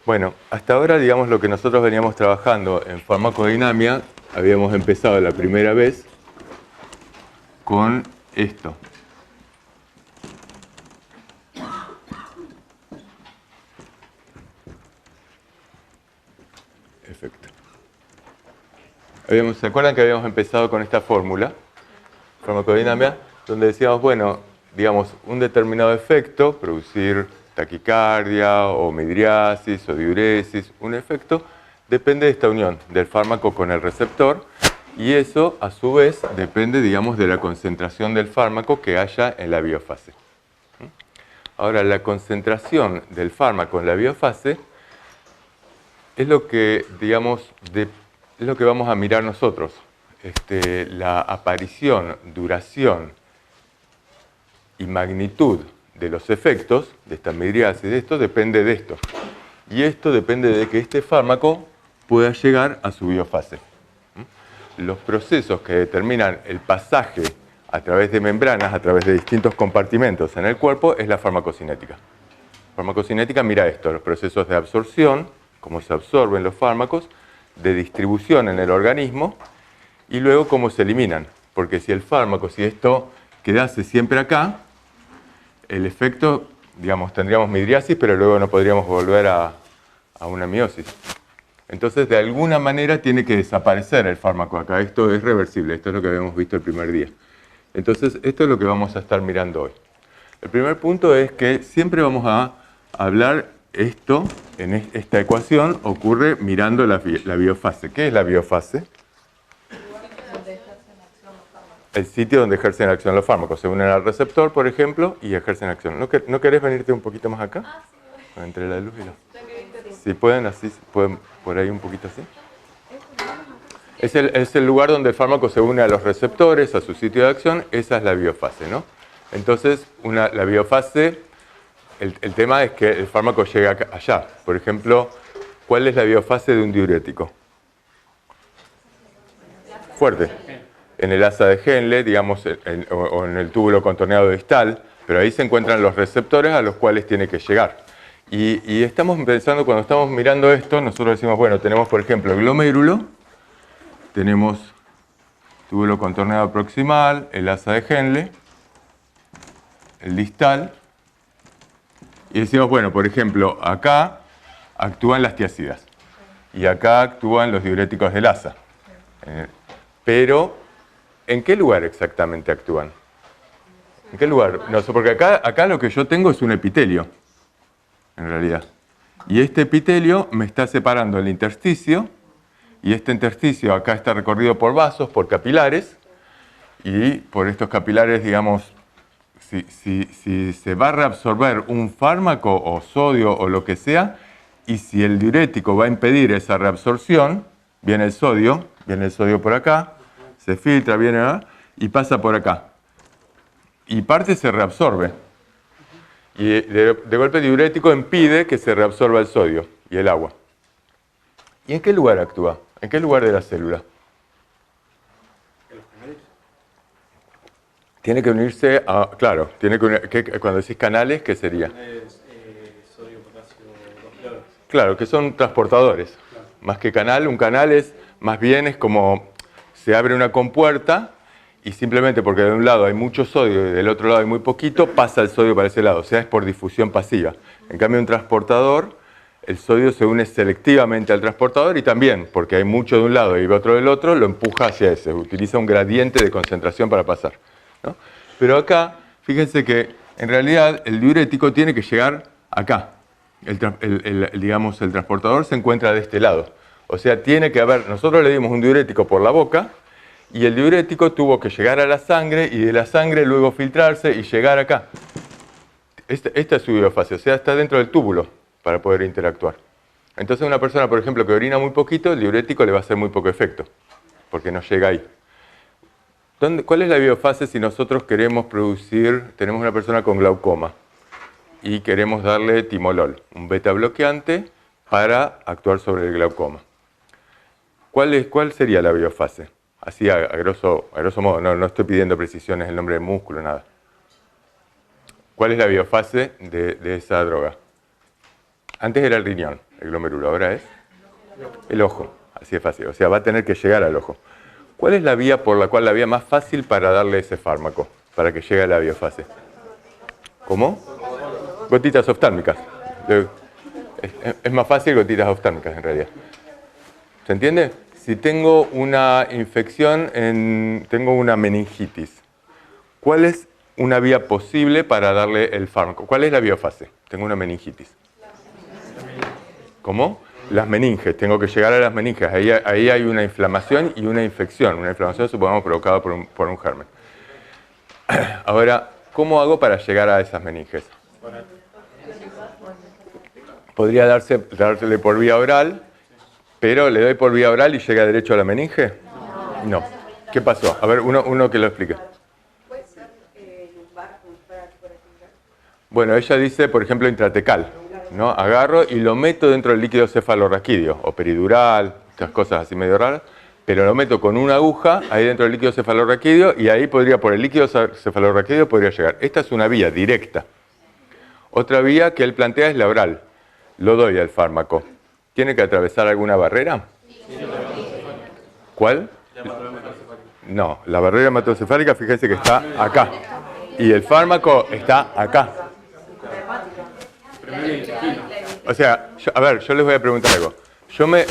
Bueno, hasta ahora, digamos, lo que nosotros veníamos trabajando en farmacodinámica, habíamos empezado la primera vez con esto. Efecto. ¿Se acuerdan que habíamos empezado con esta fórmula, farmacodinámica, donde decíamos, bueno, digamos, un determinado efecto, producir taquicardia o midriasis o diuresis, un efecto, depende de esta unión del fármaco con el receptor y eso, a su vez, depende, digamos, de la concentración del fármaco que haya en la biofase. Ahora, la concentración del fármaco en la biofase es lo que, digamos, es lo que vamos a mirar nosotros. La aparición, duración y magnitud de los efectos de esta midriasis, de esto depende de esto. Y esto depende de que este fármaco pueda llegar a su biofase. Los procesos que determinan el pasaje a través de membranas, a través de distintos compartimentos en el cuerpo, es la farmacocinética. Farmacocinética mira esto, los procesos de absorción, cómo se absorben los fármacos, de distribución en el organismo y luego cómo se eliminan. Porque si el fármaco, si esto quedase siempre acá, el efecto, digamos, tendríamos midriasis, pero luego no podríamos volver a una meiosis. Entonces, de alguna manera tiene que desaparecer el fármaco acá. Esto es reversible, esto es lo que habíamos visto el primer día. Entonces, esto es lo que vamos a estar mirando hoy. El primer punto es que siempre vamos a hablar esto, en esta ecuación, ocurre mirando la biofase. ¿Qué es la biofase? El sitio donde ejercen acción los fármacos. Se unen al receptor, por ejemplo, y ejercen acción. ¿No querés venirte un poquito más acá? Sí, entre la luz y la... Si pueden, así, pueden por ahí un poquito así. Es el lugar donde el fármaco se une a los receptores, a su sitio de acción. Esa es la biofase, ¿no? Entonces, la biofase, el tema es que el fármaco llega allá. Por ejemplo, ¿cuál es la biofase de un diurético? Fuerte. En el asa de Henle, digamos, o en el túbulo contorneado distal, pero ahí se encuentran los receptores a los cuales tiene que llegar. Y estamos pensando, cuando estamos mirando esto, nosotros decimos, bueno, tenemos por ejemplo el glomérulo, tenemos túbulo contorneado proximal, el asa de Henle, el distal, y decimos, bueno, por ejemplo, acá actúan las tiacidas, y acá actúan los diuréticos del asa. Pero, ¿en qué lugar exactamente actúan? ¿En qué lugar? No, porque acá lo que yo tengo es un epitelio, en realidad. Y este epitelio me está separando el intersticio, y este intersticio acá está recorrido por vasos, por capilares, y por estos capilares, digamos, si se va a reabsorber un fármaco o sodio o lo que sea, y si el diurético va a impedir esa reabsorción, viene el sodio por acá, se filtra, viene y pasa por acá. Y parte se reabsorbe. Y de golpe el diurético impide que se reabsorba el sodio y el agua. ¿Y en qué lugar actúa? ¿En qué lugar de la célula? Tiene que unirse a... Claro, tiene que cuando decís canales, ¿qué sería? Sodio, potasio, 2-cloro. Claro, que son transportadores. Claro. Más que canal, un canal es, más bien es como se abre una compuerta y simplemente porque de un lado hay mucho sodio y del otro lado hay muy poquito, pasa el sodio para ese lado. O sea, es por difusión pasiva. En cambio, un transportador, el sodio se une selectivamente al transportador y también, porque hay mucho de un lado y otro del otro, lo empuja hacia ese. Utiliza un gradiente de concentración para pasar, ¿no? Pero acá, fíjense que en realidad el diurético tiene que llegar acá. Digamos, el transportador se encuentra de este lado. O sea, tiene que haber, nosotros le dimos un diurético por la boca y el diurético tuvo que llegar a la sangre y de la sangre luego filtrarse y llegar acá. Esta es su biofase, o sea, está dentro del túbulo para poder interactuar. Entonces una persona, por ejemplo, que orina muy poquito, el diurético le va a hacer muy poco efecto, porque no llega ahí. ¿Cuál es la biofase si nosotros queremos producir, tenemos una persona con glaucoma y queremos darle timolol, un beta bloqueante para actuar sobre el glaucoma? ¿Cuál sería la biofase? Así a grosso modo, no estoy pidiendo precisiones, el nombre del músculo, nada. ¿Cuál es la biofase de esa droga? Antes era el riñón, el glomérulo, ahora es el ojo. Así es fácil, o sea, va a tener que llegar al ojo. ¿Cuál es la vía por la cual la vía más fácil para darle ese fármaco, para que llegue a la biofase? ¿Cómo? Gotitas oftálmicas. Es más fácil gotitas oftálmicas en realidad. ¿Se entiende? Si tengo una infección, tengo una meningitis, ¿cuál es una vía posible para darle el fármaco? ¿Cuál es la biofase? Tengo una meningitis. ¿Cómo? Las meninges, tengo que llegar a las meninges. Ahí hay una inflamación y una infección. Una inflamación, supongamos, provocada por un germen. Ahora, ¿cómo hago para llegar a esas meninges? Podría dársele por vía oral, pero ¿le doy por vía oral y llega derecho a la meninge? No. ¿Qué pasó? A ver, uno que lo explique. ¿Puede ser lumbar, por ejemplo? Bueno, ella dice, por ejemplo, intratecal, ¿no? Agarro y lo meto dentro del líquido cefalorraquídeo, o peridural, estas cosas así medio raras, pero lo meto con una aguja ahí dentro del líquido cefalorraquídeo y ahí podría, por el líquido cefalorraquídeo, podría llegar. Esta es una vía directa. Otra vía que él plantea es la oral. Lo doy al fármaco. ¿Tiene que atravesar alguna barrera? ¿Cuál? No, la barrera hematocefálica, fíjense que está acá. Y el fármaco está acá. O sea, yo les voy a preguntar algo. Yo me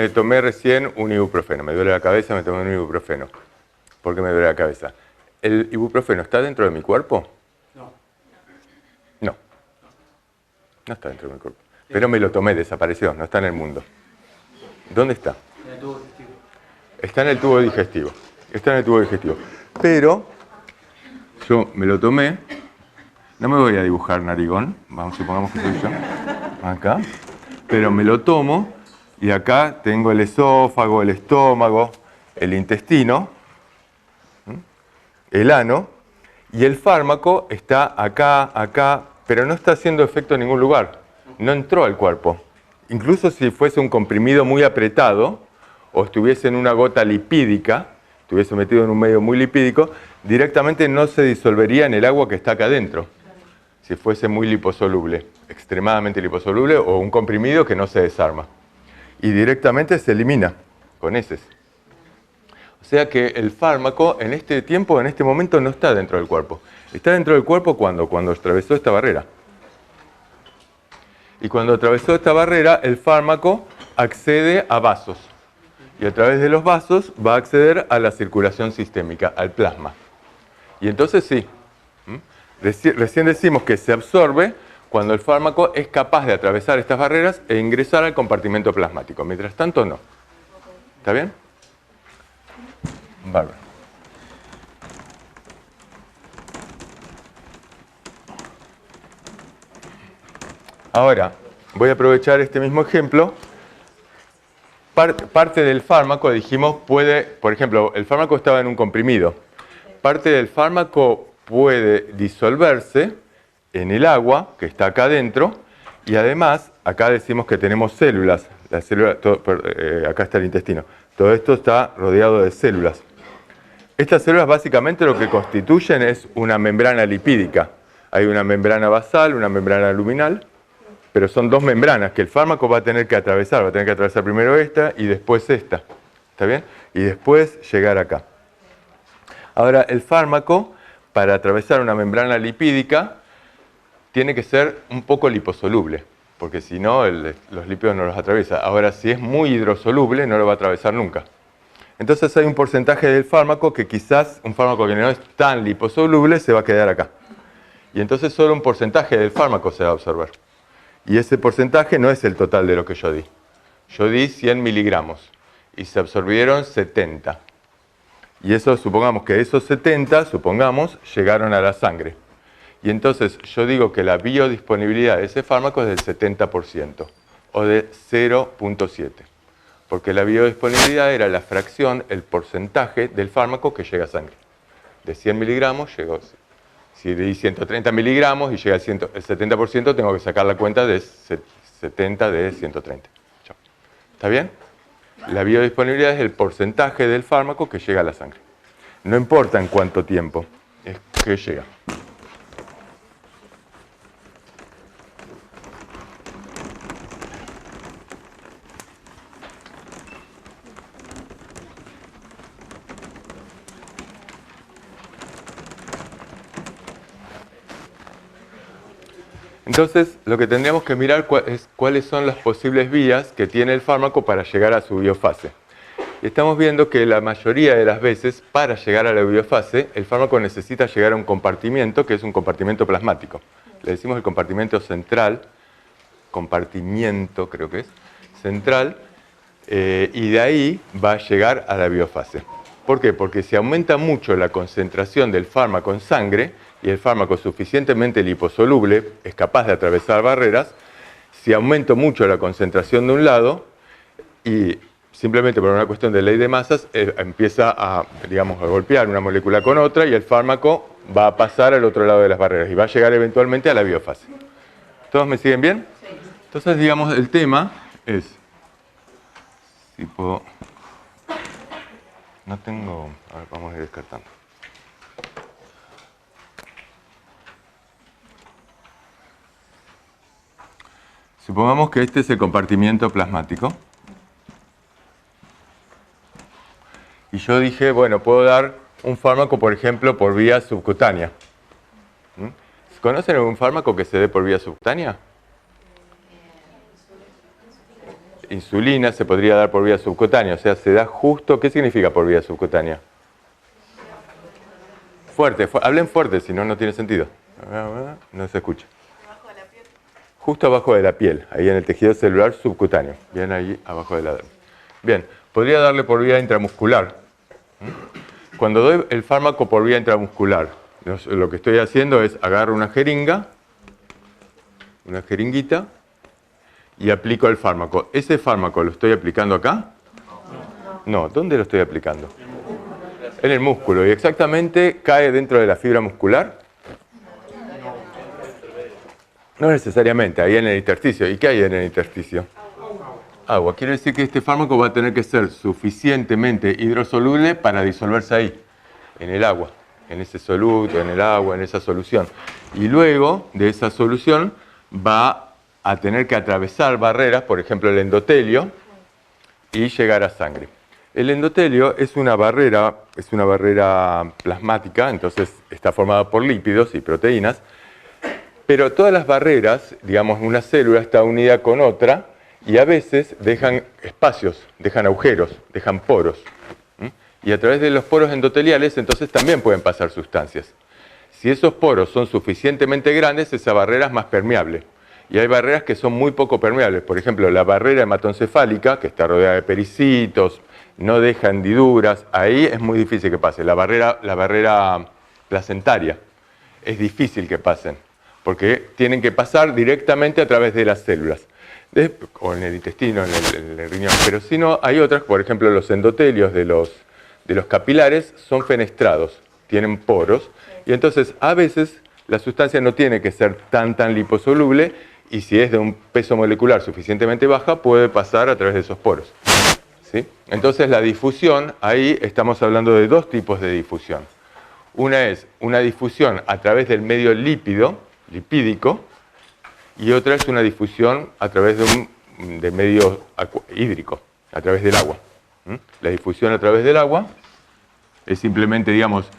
tomé recién un ibuprofeno. Me duele la cabeza, me tomé un ibuprofeno. ¿Por qué me duele la cabeza? ¿El ibuprofeno está dentro de mi cuerpo? No. No está dentro de mi cuerpo. Pero me lo tomé, desapareció, no está en el mundo. ¿Dónde está? En el tubo digestivo. Está en el tubo digestivo. Está en el tubo digestivo. Pero yo me lo tomé. No me voy a dibujar narigón. Supongamos que soy yo. Acá. Pero me lo tomo y acá tengo el esófago, el estómago, el intestino, el ano, y el fármaco está acá, pero no está haciendo efecto en ningún lugar. No entró al cuerpo. Incluso si fuese un comprimido muy apretado o estuviese en una gota lipídica, estuviese metido en un medio muy lipídico, directamente no se disolvería en el agua que está acá adentro. Si fuese muy liposoluble, extremadamente liposoluble, o un comprimido que no se desarma. Y directamente se elimina con heces. O sea que el fármaco en este tiempo, en este momento, no está dentro del cuerpo. Está dentro del cuerpo cuando atravesó esta barrera. Y cuando atravesó esta barrera, el fármaco accede a vasos. Y a través de los vasos va a acceder a la circulación sistémica, al plasma. Y entonces sí. Recién decimos que se absorbe cuando el fármaco es capaz de atravesar estas barreras e ingresar al compartimento plasmático. Mientras tanto, no. ¿Está bien? Bárbaro. Ahora, voy a aprovechar este mismo ejemplo. Parte del fármaco, dijimos, puede, por ejemplo, el fármaco estaba en un comprimido. Parte del fármaco puede disolverse en el agua, que está acá adentro, y además, acá decimos que tenemos células. Acá está el intestino. Todo esto está rodeado de células. Estas células básicamente lo que constituyen es una membrana lipídica. Hay una membrana basal, una membrana luminal, pero son dos membranas que el fármaco va a tener que atravesar. Va a tener que atravesar primero esta y después esta. ¿Está bien? Y después llegar acá. Ahora, el fármaco, para atravesar una membrana lipídica, tiene que ser un poco liposoluble, porque si no, los lípidos no los atraviesa. Ahora, si es muy hidrosoluble, no lo va a atravesar nunca. Entonces hay un porcentaje del fármaco que quizás, un fármaco que no es tan liposoluble, se va a quedar acá. Y entonces solo un porcentaje del fármaco se va a absorber. Y ese porcentaje no es el total de lo que yo di. Yo di 100 miligramos y se absorbieron 70. Y eso, supongamos que esos 70, llegaron a la sangre. Y entonces yo digo que la biodisponibilidad de ese fármaco es del 70% o de 0.7. Porque la biodisponibilidad era la fracción, el porcentaje del fármaco que llega a sangre. De 100 miligramos llegó. Si di 130 miligramos y llega el 70%, tengo que sacar la cuenta de 70 de 130. ¿Está bien? La biodisponibilidad es el porcentaje del fármaco que llega a la sangre. No importa en cuánto tiempo, es que llega. Entonces, lo que tendríamos que mirar es cuáles son las posibles vías que tiene el fármaco para llegar a su biofase. Y estamos viendo que la mayoría de las veces, para llegar a la biofase, el fármaco necesita llegar a un compartimiento que es un compartimento plasmático. Le decimos el compartimento central, compartimiento creo que es, central, y de ahí va a llegar a la biofase. ¿Por qué? Porque si aumenta mucho la concentración del fármaco en sangre, y el fármaco es suficientemente liposoluble, es capaz de atravesar barreras, si aumento mucho la concentración de un lado, y simplemente por una cuestión de ley de masas, empieza a, digamos, a golpear una molécula con otra, y el fármaco va a pasar al otro lado de las barreras, y va a llegar eventualmente a la biofase. ¿Todos me siguen bien? Sí. Entonces, digamos, el tema es, si puedo, no tengo, a ver, vamos a ir descartando. Supongamos que este es el compartimiento plasmático. Y yo dije, bueno, puedo dar un fármaco, por ejemplo, por vía subcutánea. ¿Conocen algún fármaco que se dé por vía subcutánea? Insulina se podría dar por vía subcutánea, o sea, se da justo. ¿Qué significa por vía subcutánea? Fuerte, hablen fuerte, si no, no tiene sentido. No se escucha. Justo abajo de la piel, ahí en el tejido celular subcutáneo, bien ahí abajo de la dermis. Bien, podría darle por vía intramuscular. Cuando doy el fármaco por vía intramuscular, lo que estoy haciendo es agarro una jeringa, una jeringuita, y aplico el fármaco. ¿Ese fármaco lo estoy aplicando acá? No, ¿dónde lo estoy aplicando? En el músculo. ¿Y exactamente cae dentro de la fibra muscular? No necesariamente, ahí en el intersticio. ¿Y qué hay en el intersticio? Agua. Quiere decir que este fármaco va a tener que ser suficientemente hidrosoluble para disolverse ahí, en el agua, en ese soluto, en el agua, en esa solución. Y luego de esa solución va a tener que atravesar barreras, por ejemplo el endotelio, y llegar a sangre. El endotelio es una barrera plasmática, entonces está formada por lípidos y proteínas, pero todas las barreras, digamos, una célula está unida con otra y a veces dejan espacios, dejan agujeros, dejan poros. Y a través de los poros endoteliales entonces también pueden pasar sustancias. Si esos poros son suficientemente grandes, esa barrera es más permeable. Y hay barreras que son muy poco permeables. Por ejemplo, la barrera hematoencefálica, que está rodeada de pericitos, no deja hendiduras, ahí es muy difícil que pase. La barrera placentaria es difícil que pasen, porque tienen que pasar directamente a través de las células, o en el intestino, en el riñón. Pero si no, hay otras, por ejemplo, los endotelios de los capilares son fenestrados, tienen poros, y entonces a veces la sustancia no tiene que ser tan liposoluble, y si es de un peso molecular suficientemente baja, puede pasar a través de esos poros. ¿Sí? Entonces la difusión, ahí estamos hablando de dos tipos de difusión. Una es una difusión a través del medio lipídico, y otra es una difusión a través de medio hídrico, a través del agua. La difusión a través del agua es simplemente, digamos,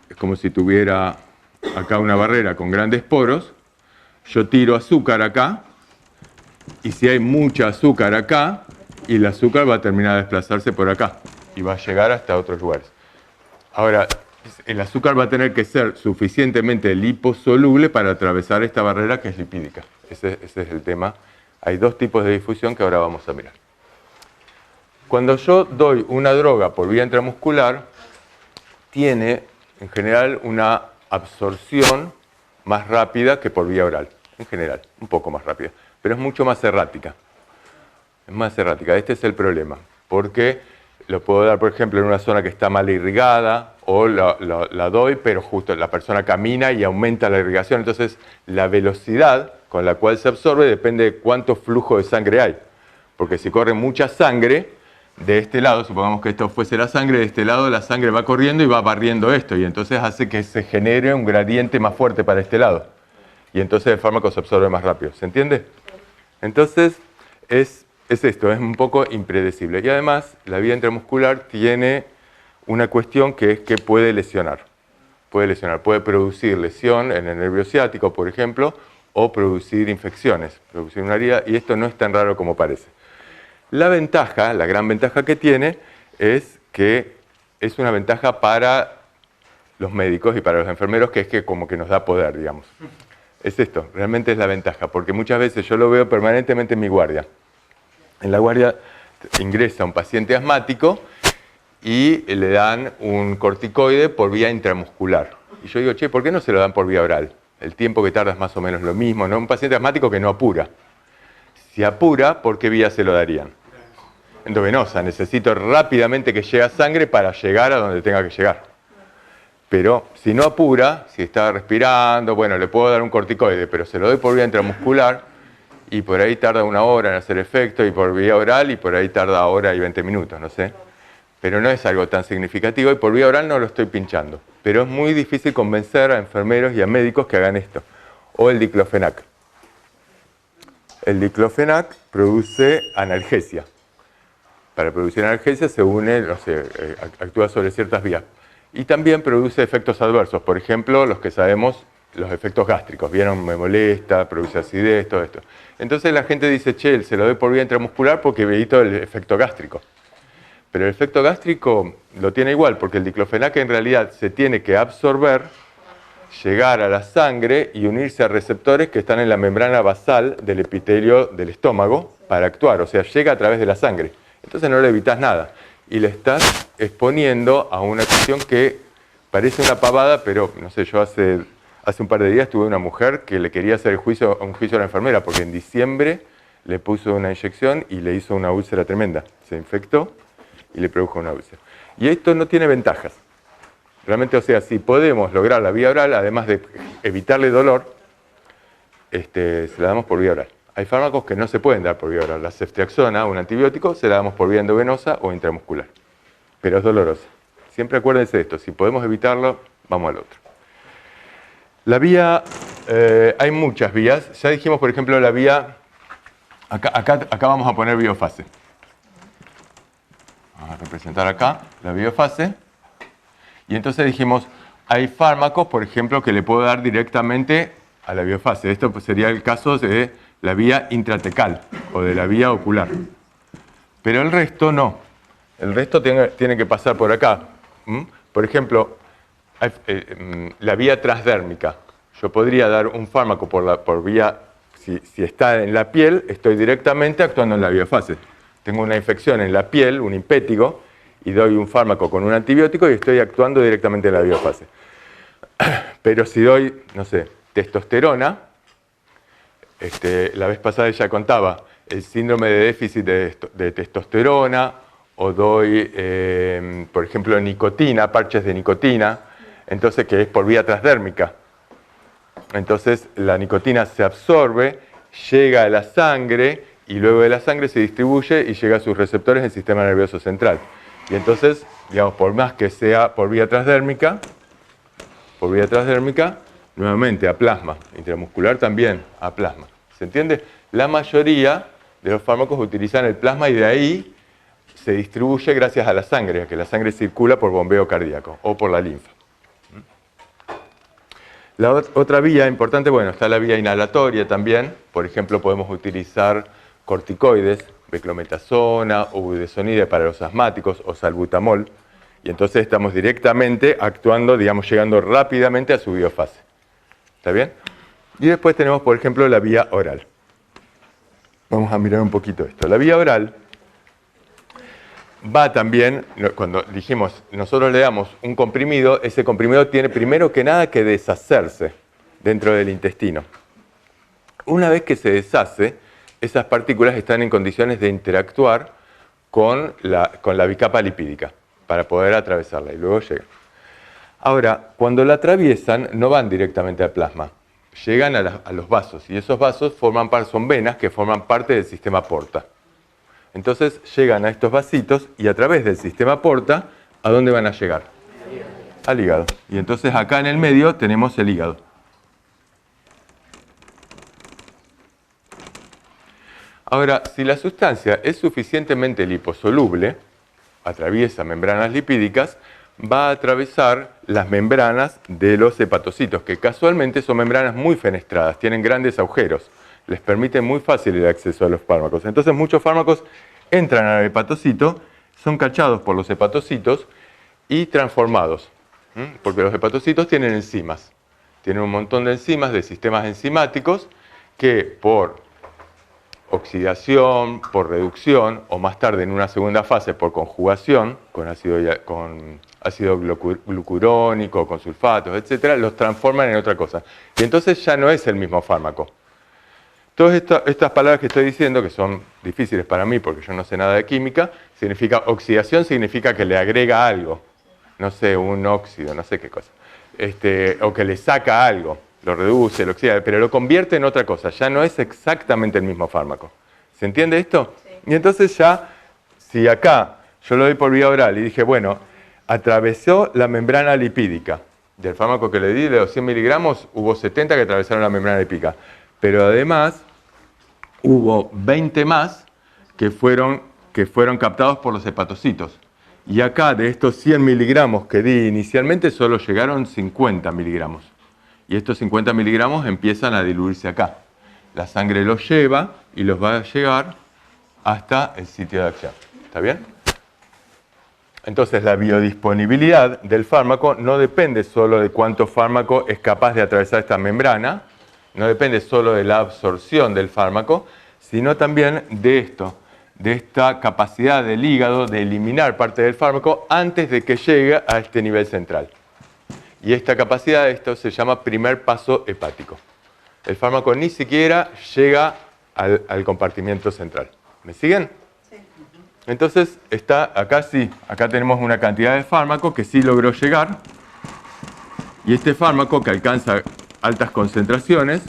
es como si tuviera acá una barrera con grandes poros, yo tiro azúcar acá, y si hay mucha azúcar acá, y el azúcar va a terminar de desplazarse por acá, y va a llegar hasta otros lugares. Ahora, el azúcar va a tener que ser suficientemente liposoluble para atravesar esta barrera que es lipídica. Ese es el tema. Hay dos tipos de difusión que ahora vamos a mirar. Cuando yo doy una droga por vía intramuscular, tiene en general una absorción más rápida que por vía oral. En general, un poco más rápida. Pero es mucho más errática. Es más errática. Este es el problema. Porque lo puedo dar, por ejemplo, en una zona que está mal irrigada, o la doy, pero justo la persona camina y aumenta la irrigación. Entonces, la velocidad con la cual se absorbe depende de cuánto flujo de sangre hay. Porque si corre mucha sangre de este lado, supongamos que esto fuese la sangre, de este lado la sangre va corriendo y va barriendo esto, y entonces hace que se genere un gradiente más fuerte para este lado. Y entonces el fármaco se absorbe más rápido. ¿Se entiende? Entonces, es esto, es un poco impredecible. Y además, la vía intramuscular tiene una cuestión que es que puede lesionar. Puede producir lesión en el nervio ciático, por ejemplo, o producir infecciones, producir una herida, y esto no es tan raro como parece. La ventaja, la gran ventaja que tiene, es que es una ventaja para los médicos y para los enfermeros, que es que como que nos da poder, digamos. Es esto, realmente es la ventaja, porque muchas veces yo lo veo permanentemente en mi guardia. En la guardia ingresa un paciente asmático y le dan un corticoide por vía intramuscular. Y yo digo, che, ¿por qué no se lo dan por vía oral? El tiempo que tarda es más o menos lo mismo, ¿no? Un paciente asmático que no apura. Si apura, ¿por qué vía se lo darían? Endovenosa, necesito rápidamente que llegue sangre para llegar a donde tenga que llegar. Pero si no apura, si está respirando, bueno, le puedo dar un corticoide, pero se lo doy por vía intramuscular y por ahí tarda 1 hora en hacer efecto, y por vía oral y por ahí tarda 1 hora y 20 minutos, no sé. Pero no es algo tan significativo, y por vía oral no lo estoy pinchando. Pero es muy difícil convencer a enfermeros y a médicos que hagan esto. O el diclofenac. El diclofenac produce analgesia. Para producir analgesia se une, no sé, actúa sobre ciertas vías. Y también produce efectos adversos. Por ejemplo, los que sabemos, los efectos gástricos. Vieron, me molesta, produce acidez, todo esto. Entonces la gente dice, che, se lo doy por vía intramuscular porque evito el efecto gástrico. Pero el efecto gástrico lo tiene igual, porque el diclofenac en realidad se tiene que absorber, llegar a la sangre y unirse a receptores que están en la membrana basal del epitelio del estómago para actuar. O sea, llega a través de la sangre. Entonces no le evitas nada. Y le estás exponiendo a una cuestión que parece una pavada, pero no sé, yo hace un par de días tuve una mujer que le quería hacer un juicio a la enfermera, porque en diciembre le puso una inyección y le hizo una úlcera tremenda. Se infectó y le produjo una úlcera. Y esto no tiene ventajas. Realmente, o sea, si podemos lograr la vía oral, además de evitarle dolor, se la damos por vía oral. Hay fármacos que no se pueden dar por vía oral. La ceftriaxona, un antibiótico, se la damos por vía endovenosa o intramuscular. Pero es dolorosa. Siempre acuérdense de esto, si podemos evitarlo, vamos al otro. La vía, hay muchas vías. Ya dijimos, por ejemplo, la vía, acá vamos a poner biofase. Vamos a representar acá la biofase. Y entonces dijimos, hay fármacos, por ejemplo, que le puedo dar directamente a la biofase. Esto pues sería el caso de la vía intratecal o de la vía ocular. Pero el resto no. El resto tiene que pasar por acá. Por ejemplo, la vía transdérmica. Yo podría dar un fármaco por vía, si está en la piel, estoy directamente actuando en la biofase. Tengo una infección en la piel, un impétigo, y doy un fármaco con un antibiótico y estoy actuando directamente en la biofase. Pero si doy, no sé, testosterona, la vez pasada ella contaba el síndrome de déficit de testosterona, o doy, por ejemplo, nicotina, parches de nicotina, entonces que es por vía transdérmica. Entonces la nicotina se absorbe, llega a la sangre y luego de la sangre se distribuye y llega a sus receptores en el sistema nervioso central. Y entonces, digamos, por más que sea por vía transdérmica, nuevamente a plasma, intramuscular también a plasma. ¿Se entiende? La mayoría de los fármacos utilizan el plasma y de ahí se distribuye gracias a la sangre, que la sangre circula por bombeo cardíaco o por la linfa. La otra vía importante, bueno, está la vía inhalatoria también. Por ejemplo, podemos utilizar corticoides, beclometasona o budesonide para los asmáticos o salbutamol. Y entonces estamos directamente actuando, digamos, llegando rápidamente a su biofase. ¿Está bien? Y después tenemos, por ejemplo, la vía oral. Vamos a mirar un poquito esto. La vía oral va también, cuando dijimos, nosotros le damos un comprimido, ese comprimido tiene primero que nada que deshacerse dentro del intestino. Una vez que se deshace, esas partículas están en condiciones de interactuar con la bicapa lipídica para poder atravesarla y luego llegan. Ahora, cuando la atraviesan, no van directamente al plasma, llegan a los vasos y esos vasos son venas que forman parte del sistema porta. Entonces llegan a estos vasitos y a través del sistema porta, ¿a dónde van a llegar? Al hígado. Y entonces acá en el medio tenemos el hígado. Ahora, si la sustancia es suficientemente liposoluble, atraviesa membranas lipídicas, va a atravesar las membranas de los hepatocitos, que casualmente son membranas muy fenestradas, tienen grandes agujeros, les permite muy fácil el acceso a los fármacos. Entonces muchos fármacos entran al hepatocito, son cachados por los hepatocitos y transformados, porque los hepatocitos tienen enzimas, tienen un montón de enzimas, de sistemas enzimáticos, que por oxidación, por reducción, o más tarde en una segunda fase por conjugación, con ácido glucurónico, con sulfatos, etc., los transforman en otra cosa. Y entonces ya no es el mismo fármaco. Todas estas palabras que estoy diciendo, que son difíciles para mí porque yo no sé nada de química, significa oxidación, significa que le agrega algo. No sé, un óxido, no sé qué cosa. O que le saca algo, lo reduce, lo oxida, pero lo convierte en otra cosa. Ya no es exactamente el mismo fármaco. ¿Se entiende esto? Sí. Y entonces ya, si acá yo lo doy por vía oral y dije, bueno, atravesó la membrana lipídica. Del fármaco que le di, de los 100 miligramos, hubo 70 que atravesaron la membrana lipídica. Pero además, hubo 20 más que fueron captados por los hepatocitos. Y acá, de estos 100 miligramos que di inicialmente, solo llegaron 50 miligramos. Y estos 50 miligramos empiezan a diluirse acá. La sangre los lleva y los va a llegar hasta el sitio de acción. ¿Está bien? Entonces, la biodisponibilidad del fármaco no depende solo de cuánto fármaco es capaz de atravesar esta membrana, no depende solo de la absorción del fármaco, sino también de esto, de esta capacidad del hígado de eliminar parte del fármaco antes de que llegue a este nivel central. Y esta capacidad, esto se llama primer paso hepático. El fármaco ni siquiera llega al compartimiento central. ¿Me siguen? Sí. Entonces, acá tenemos una cantidad de fármaco que sí logró llegar. Y este fármaco, que alcanza altas concentraciones,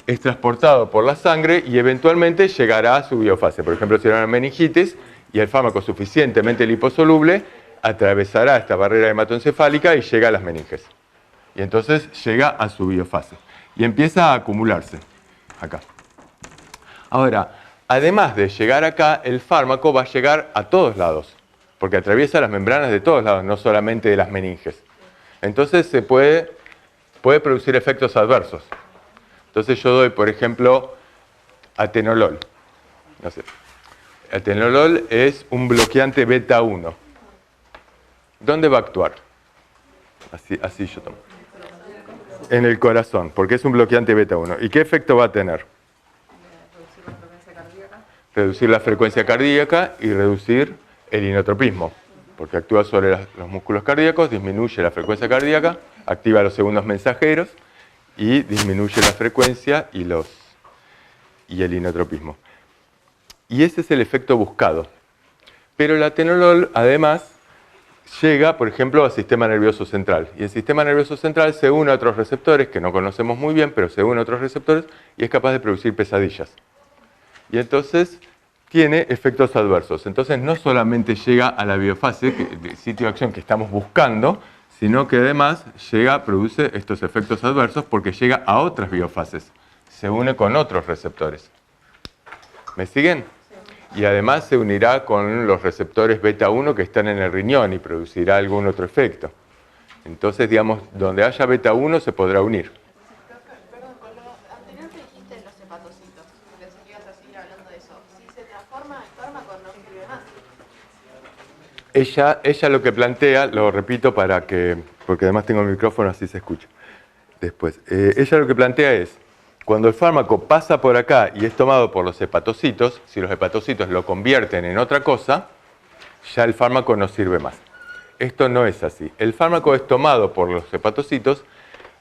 es transportado por la sangre y eventualmente llegará a su biofase. Por ejemplo, si era una meningitis y el fármaco es suficientemente liposoluble, atravesará esta barrera hematoencefálica y llega a las meninges. Y entonces llega a su biofase. Y empieza a acumularse acá. Ahora, además de llegar acá, el fármaco va a llegar a todos lados, porque atraviesa las membranas de todos lados, no solamente de las meninges. Entonces se puede producir efectos adversos. Entonces yo doy, por ejemplo, atenolol. No sé. Atenolol es un bloqueante beta 1. ¿Dónde va a actuar? Así yo tomo. En el corazón, porque es un bloqueante beta 1. ¿Y qué efecto va a tener? Reducir la frecuencia cardíaca y reducir el inotropismo, porque actúa sobre los músculos cardíacos, disminuye la frecuencia cardíaca, activa los segundos mensajeros y disminuye la frecuencia y el inotropismo. Y ese es el efecto buscado. Pero el atenolol, además, llega, por ejemplo, al sistema nervioso central. Y el sistema nervioso central se une a otros receptores, que no conocemos muy bien, pero se une a otros receptores y es capaz de producir pesadillas. Y entonces tiene efectos adversos. Entonces no solamente llega a la biofase, el sitio de acción que estamos buscando, sino que además produce estos efectos adversos porque llega a otras biofases. Se une con otros receptores. ¿Me siguen? Y además se unirá con los receptores beta 1 que están en el riñón y producirá algún otro efecto. Entonces, digamos, donde haya beta 1 se podrá unir. Perdón, con lo anterior que dijiste en los hepatocitos, pensé que ibas a seguir hablando de eso. Si se transforma el fármaco, no sirve más. Ella lo que plantea, lo repito porque además tengo el micrófono así se escucha después. Ella lo que plantea es, cuando el fármaco pasa por acá y es tomado por los hepatocitos, si los hepatocitos lo convierten en otra cosa, ya el fármaco no sirve más. Esto no es así. El fármaco es tomado por los hepatocitos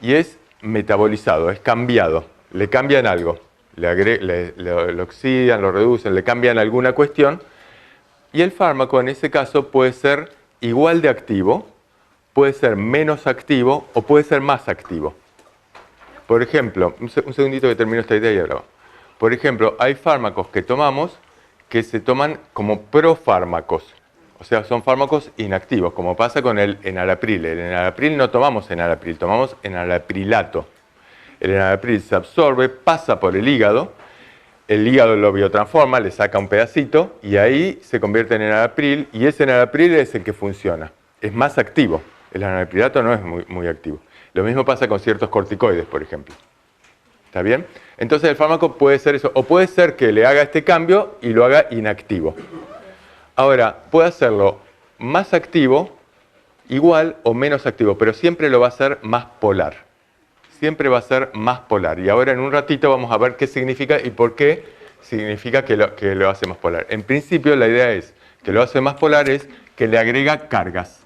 y es metabolizado, es cambiado. Le cambian algo, lo oxidan, lo reducen, le cambian alguna cuestión. Y el fármaco en ese caso puede ser igual de activo, puede ser menos activo o puede ser más activo. Por ejemplo, un segundito que termino esta idea y ahora va. Por ejemplo, hay fármacos que tomamos que se toman como profármacos. O sea, son fármacos inactivos, como pasa con el enalapril. El enalapril no tomamos enalapril, tomamos enalaprilato. El enalapril se absorbe, pasa por el hígado lo biotransforma, le saca un pedacito y ahí se convierte en enalapril y ese enalapril es el que funciona. Es más activo. El anapilato no es muy activo. Lo mismo pasa con ciertos corticoides, por ejemplo. ¿Está bien? Entonces el fármaco puede ser eso, o puede ser que le haga este cambio y lo haga inactivo. Ahora, puede hacerlo más activo, igual o menos activo, pero siempre lo va a hacer más polar. Siempre va a ser más polar. Y ahora en un ratito vamos a ver qué significa y por qué significa que lo hace más polar. En principio la idea es que lo hace más polar es que le agrega cargas.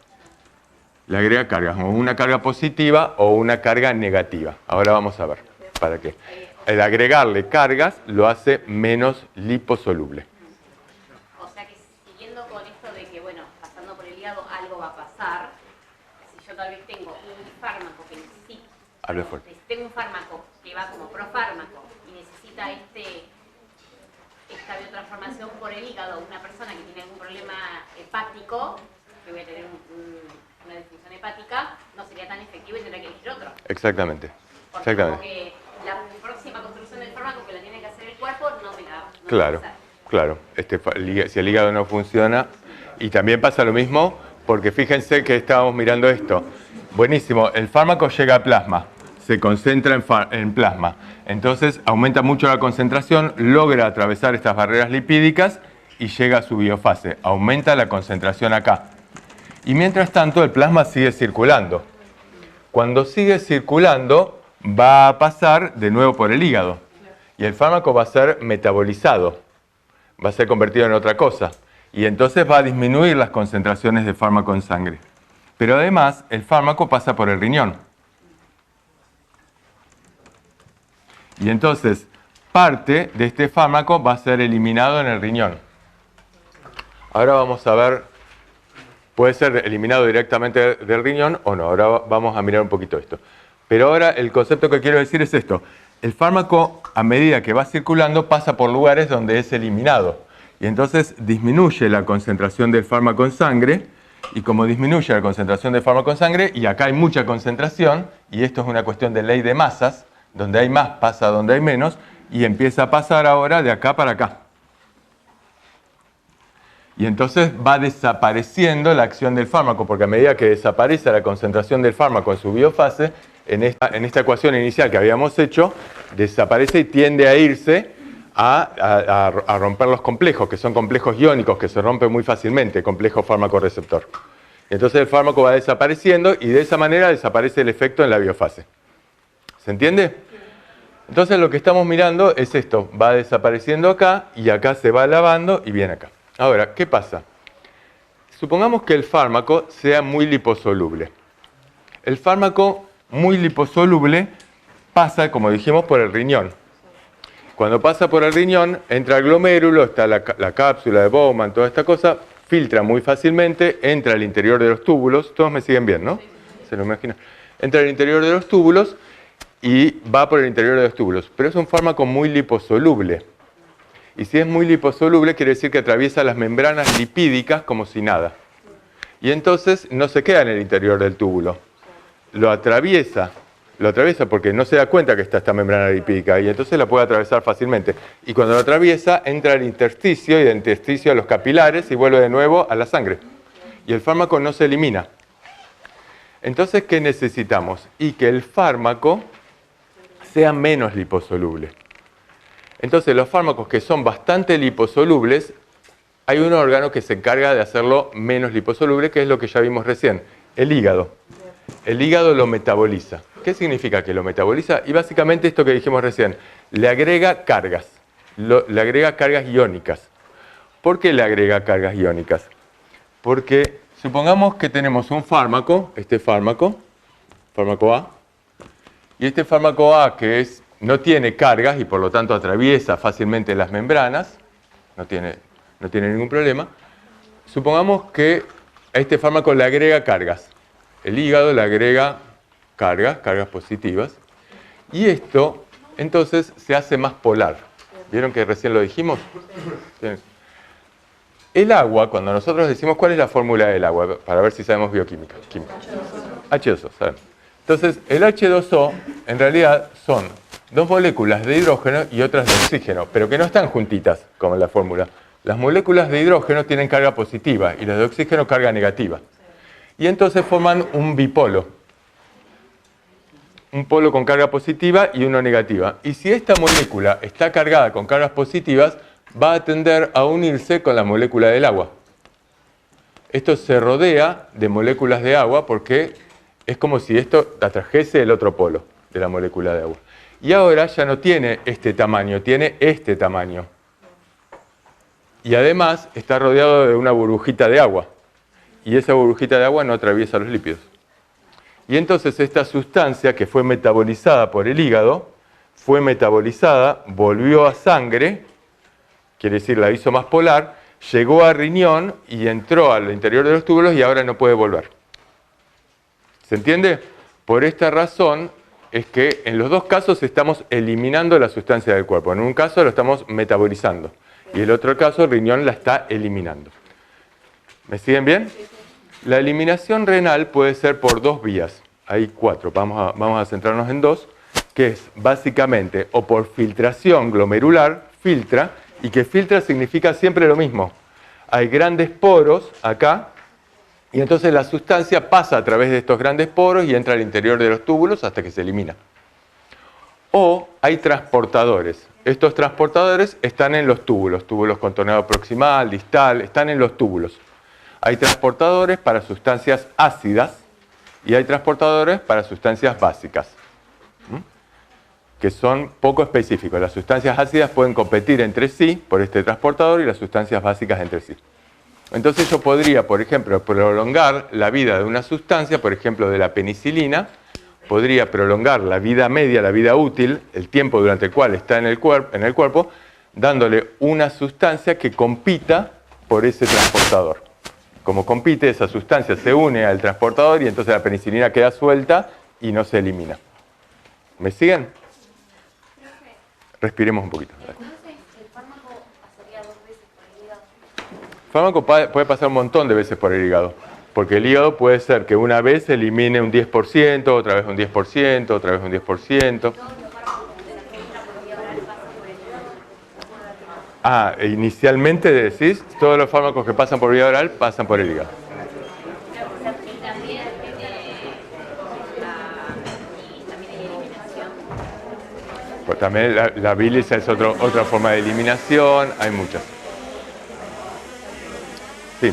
Le agrega cargas, o una carga positiva o una carga negativa. Ahora vamos a ver para qué. El agregarle cargas lo hace menos liposoluble. O sea que siguiendo con esto de que, bueno, pasando por el hígado algo va a pasar, si yo tal vez tengo un fármaco que necesita, Hable fuerte. tengo un fármaco que va como profármaco y necesita esta biotransformación por el hígado, una persona que tiene algún problema hepático, que voy a tener una disfunción hepática, no sería tan efectivo y tendrá que elegir otro. Exactamente. Porque Exactamente. como que la próxima construcción del fármaco que la tiene que hacer el cuerpo no me la Claro, va a hacer. claro. Si el hígado no funciona, y también pasa lo mismo, porque fíjense que estábamos mirando esto. Buenísimo, el fármaco llega a plasma, se concentra en plasma. Entonces aumenta mucho la concentración, logra atravesar estas barreras lipídicas y llega a su biofase. Aumenta la concentración acá. Y mientras tanto el plasma sigue circulando. Cuando sigue circulando va a pasar de nuevo por el hígado. Y el fármaco va a ser metabolizado. Va a ser convertido en otra cosa. Y entonces va a disminuir las concentraciones de fármaco en sangre. Pero además el fármaco pasa por el riñón. Y entonces parte de este fármaco va a ser eliminado en el riñón. Ahora vamos a ver, puede ser eliminado directamente del riñón o no. Ahora vamos a mirar un poquito esto. Pero ahora el concepto que quiero decir es esto. El fármaco, a medida que va circulando, pasa por lugares donde es eliminado. Y entonces disminuye la concentración del fármaco en sangre. Y como disminuye la concentración del fármaco en sangre, y acá hay mucha concentración, y esto es una cuestión de ley de masas, donde hay más pasa donde hay menos, y empieza a pasar ahora de acá para acá. Y entonces va desapareciendo la acción del fármaco, porque a medida que desaparece la concentración del fármaco en su biofase, en esta ecuación inicial que habíamos hecho, desaparece y tiende a irse a romper los complejos, que son complejos iónicos, que se rompen muy fácilmente, complejo fármaco-receptor. Entonces el fármaco va desapareciendo y de esa manera desaparece el efecto en la biofase. ¿Se entiende? Entonces lo que estamos mirando es esto, va desapareciendo acá y acá se va lavando y viene acá. Ahora, ¿qué pasa? Supongamos que el fármaco sea muy liposoluble. El fármaco muy liposoluble pasa, como dijimos, por el riñón. Cuando pasa por el riñón, entra al glomérulo, está la cápsula de Bowman, toda esta cosa, filtra muy fácilmente, entra al interior de los túbulos. Todos me siguen bien, ¿no? Se lo imaginan. Entra al interior de los túbulos y va por el interior de los túbulos. Pero es un fármaco muy liposoluble. Y si es muy liposoluble, quiere decir que atraviesa las membranas lipídicas como si nada. Y entonces no se queda en el interior del túbulo. Lo atraviesa porque no se da cuenta que está esta membrana lipídica y entonces la puede atravesar fácilmente. Y cuando lo atraviesa, entra al intersticio y del intersticio a los capilares y vuelve de nuevo a la sangre. Y el fármaco no se elimina. Entonces, ¿qué necesitamos? Y que el fármaco sea menos liposoluble. Entonces, los fármacos que son bastante liposolubles, hay un órgano que se encarga de hacerlo menos liposoluble, que es lo que ya vimos recién, el hígado. El hígado lo metaboliza. ¿Qué significa que lo metaboliza? Y básicamente esto que dijimos recién, le agrega cargas, le agrega cargas iónicas. ¿Por qué le agrega cargas iónicas? Porque supongamos que tenemos un fármaco, este fármaco A, y este fármaco A que no tiene cargas y por lo tanto atraviesa fácilmente las membranas, no tiene ningún problema. Supongamos que a este fármaco le agrega cargas. El hígado le agrega cargas positivas, y esto entonces se hace más polar. ¿Vieron que recién lo dijimos? El agua, cuando nosotros decimos cuál es la fórmula del agua, para ver si sabemos bioquímica. H2O, ¿saben? Entonces, el H2O en realidad son dos moléculas de hidrógeno y otras de oxígeno, pero que no están juntitas, como en la fórmula. Las moléculas de hidrógeno tienen carga positiva y las de oxígeno carga negativa. y entonces forman un bipolo. Un polo con carga positiva y uno negativa. Y si esta molécula está cargada con cargas positivas, va a tender a unirse con la molécula del agua. Esto se rodea de moléculas de agua porque es como si esto atrajese el otro polo de la molécula de agua. Y ahora ya no tiene este tamaño, tiene este tamaño. Y además está rodeado de una burbujita de agua. Y esa burbujita de agua no atraviesa los lípidos. Y entonces esta sustancia que fue metabolizada por el hígado, fue metabolizada, volvió a sangre, quiere decir la hizo más polar, llegó a riñón y entró al interior de los túbulos y ahora no puede volver. ¿Se entiende? Por esta razón es que en los dos casos estamos eliminando la sustancia del cuerpo. En un caso lo estamos metabolizando y en el otro caso el riñón la está eliminando. ¿Me siguen bien? La eliminación renal puede ser por dos vías. Hay cuatro, vamos a centrarnos en dos, que es básicamente o por filtración glomerular, filtra, y que filtra significa siempre lo mismo. Hay grandes poros acá, y entonces la sustancia pasa a través de estos grandes poros y entra al interior de los túbulos hasta que se elimina. O hay transportadores. Estos transportadores están en los túbulos contorneado proximal, distal, están en los túbulos. Hay transportadores para sustancias ácidas y hay transportadores para sustancias básicas, que son poco específicos. Las sustancias ácidas pueden competir entre sí por este transportador y las sustancias básicas entre sí. Entonces yo podría, por ejemplo, prolongar la vida de una sustancia, por ejemplo de la penicilina, podría prolongar la vida media, la vida útil, el tiempo durante el cual está en el cuerpo, dándole una sustancia que compita por ese transportador. Como compite, esa sustancia se une al transportador y entonces la penicilina queda suelta y no se elimina. ¿Me siguen? Respiremos un poquito. Entonces, ¿el fármaco pasaría 2 veces por el hígado? El fármaco puede pasar un montón de veces por el hígado, porque el hígado puede ser que una vez elimine un 10%, otra vez un 10%, otra vez un 10%. Ah, inicialmente decís, todos los fármacos que pasan por vía oral pasan por el hígado. Y también eliminación. Pues también la bilis es otra forma de eliminación, hay muchas. Sí.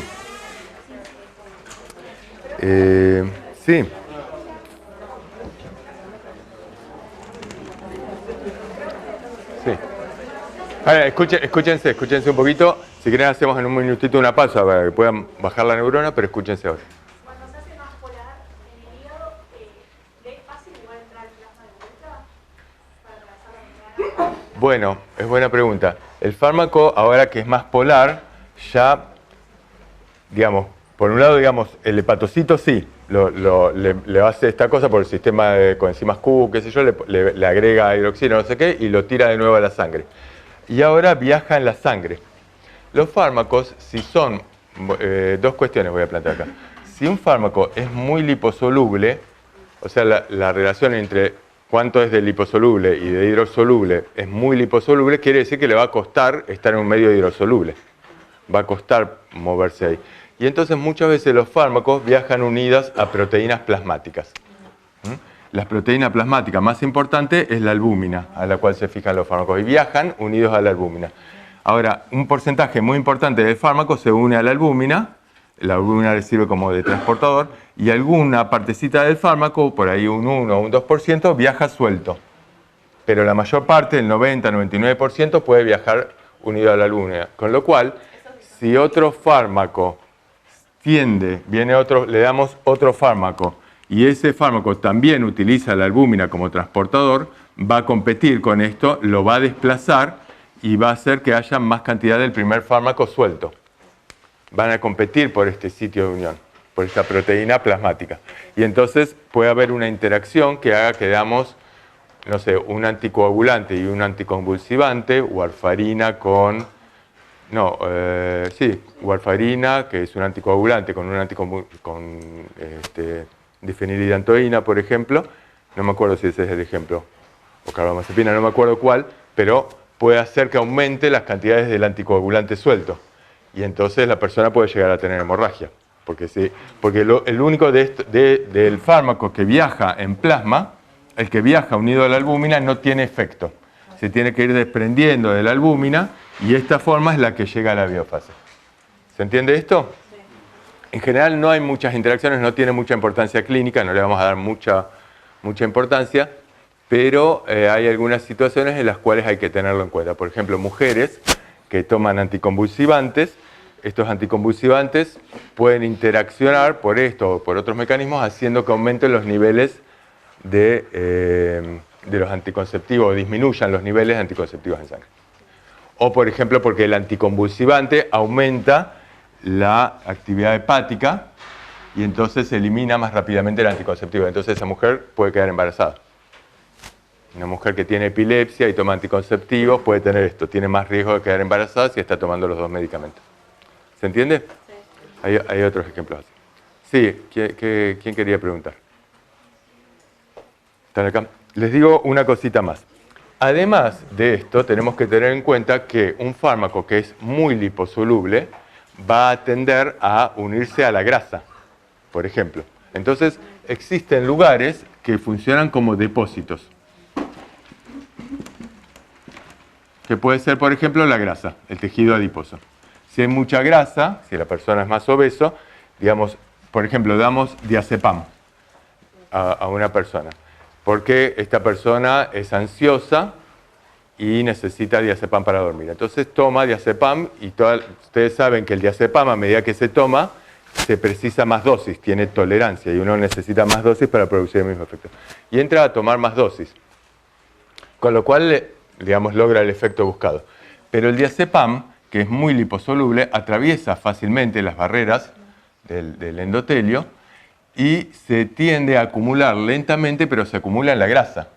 Sí. Sí. Ahora, escúchense un poquito. Si quieren hacemos en un minutito una pausa para que puedan bajar la neurona, pero escúchense ahora. Cuando se hace más polar en el hígado, ¿es fácil igual entrar al plasma de vuelta para trazar la membrana? Bueno, es buena pregunta. El fármaco, ahora que es más polar, ya, digamos, por un lado, digamos, el hepatocito sí, le hace esta cosa por el sistema de coenzimas Q, qué sé yo, le agrega hidroxina, no sé qué, y lo tira de nuevo a la sangre. Y ahora viaja en la sangre. Los fármacos, si son, dos cuestiones voy a plantear acá. Si un fármaco es muy liposoluble, o sea, la relación entre cuánto es de liposoluble y de hidrosoluble es muy liposoluble, quiere decir que le va a costar estar en un medio hidrosoluble. Va a costar moverse ahí. Y entonces muchas veces los fármacos viajan unidas a proteínas plasmáticas. La proteína plasmática más importante es la albúmina, a la cual se fijan los fármacos, y viajan unidos a la albúmina. Ahora, un porcentaje muy importante del fármaco se une a la albúmina le sirve como de transportador, y alguna partecita del fármaco, por ahí un 1 o un 2%, viaja suelto. Pero la mayor parte, el 90-99%, puede viajar unido a la albúmina. Con lo cual, si otro fármaco le damos otro fármaco, y ese fármaco también utiliza la albúmina como transportador, va a competir con esto, lo va a desplazar y va a hacer que haya más cantidad del primer fármaco suelto. Van a competir por este sitio de unión, por esta proteína plasmática. Y entonces puede haber una interacción que haga que damos, no sé, un anticoagulante y un anticonvulsivante, warfarina con... warfarina, que es un anticoagulante, con difenilidantoína, por ejemplo. No me acuerdo si ese es el ejemplo. O carbamazepina, no me acuerdo cuál, pero puede hacer que aumente las cantidades del anticoagulante suelto. Y entonces la persona puede llegar a tener hemorragia. Porque, el único del fármaco que viaja en plasma, el que viaja unido a la albúmina, no tiene efecto. Se tiene que ir desprendiendo de la albúmina y esta forma es la que llega a la biofase. ¿Se entiende esto? Sí. En general no hay muchas interacciones, no tiene mucha importancia clínica, no le vamos a dar mucha importancia, pero hay algunas situaciones en las cuales hay que tenerlo en cuenta. Por ejemplo, mujeres que toman anticonvulsivantes, estos anticonvulsivantes pueden interaccionar por esto o por otros mecanismos haciendo que aumenten los niveles de los anticonceptivos o disminuyan los niveles de anticonceptivos en sangre. O por ejemplo porque el anticonvulsivante aumenta la actividad hepática y entonces se elimina más rápidamente el anticonceptivo. Entonces esa mujer puede quedar embarazada. Una mujer que tiene epilepsia y toma anticonceptivos puede tener esto, tiene más riesgo de quedar embarazada si está tomando los dos medicamentos. ¿Se entiende? Sí. Hay otros ejemplos así. Sí, ¿quién quería preguntar? ¿Están acá? Les digo una cosita más. Además de esto, tenemos que tener en cuenta que un fármaco que es muy liposoluble va a tender a unirse a la grasa, por ejemplo. Entonces, existen lugares que funcionan como depósitos. Que puede ser, por ejemplo, la grasa, el tejido adiposo. Si hay mucha grasa, si la persona es más obeso, digamos, por ejemplo, damos diazepam a una persona. Porque esta persona es ansiosa y necesita diazepam para dormir. Entonces toma diazepam y ustedes saben que el diazepam a medida que se toma se precisa más dosis, tiene tolerancia y uno necesita más dosis para producir el mismo efecto. Y entra a tomar más dosis, con lo cual, digamos, logra el efecto buscado. Pero el diazepam, que es muy liposoluble, atraviesa fácilmente las barreras del endotelio y se tiende a acumular lentamente, pero se acumula en la grasa.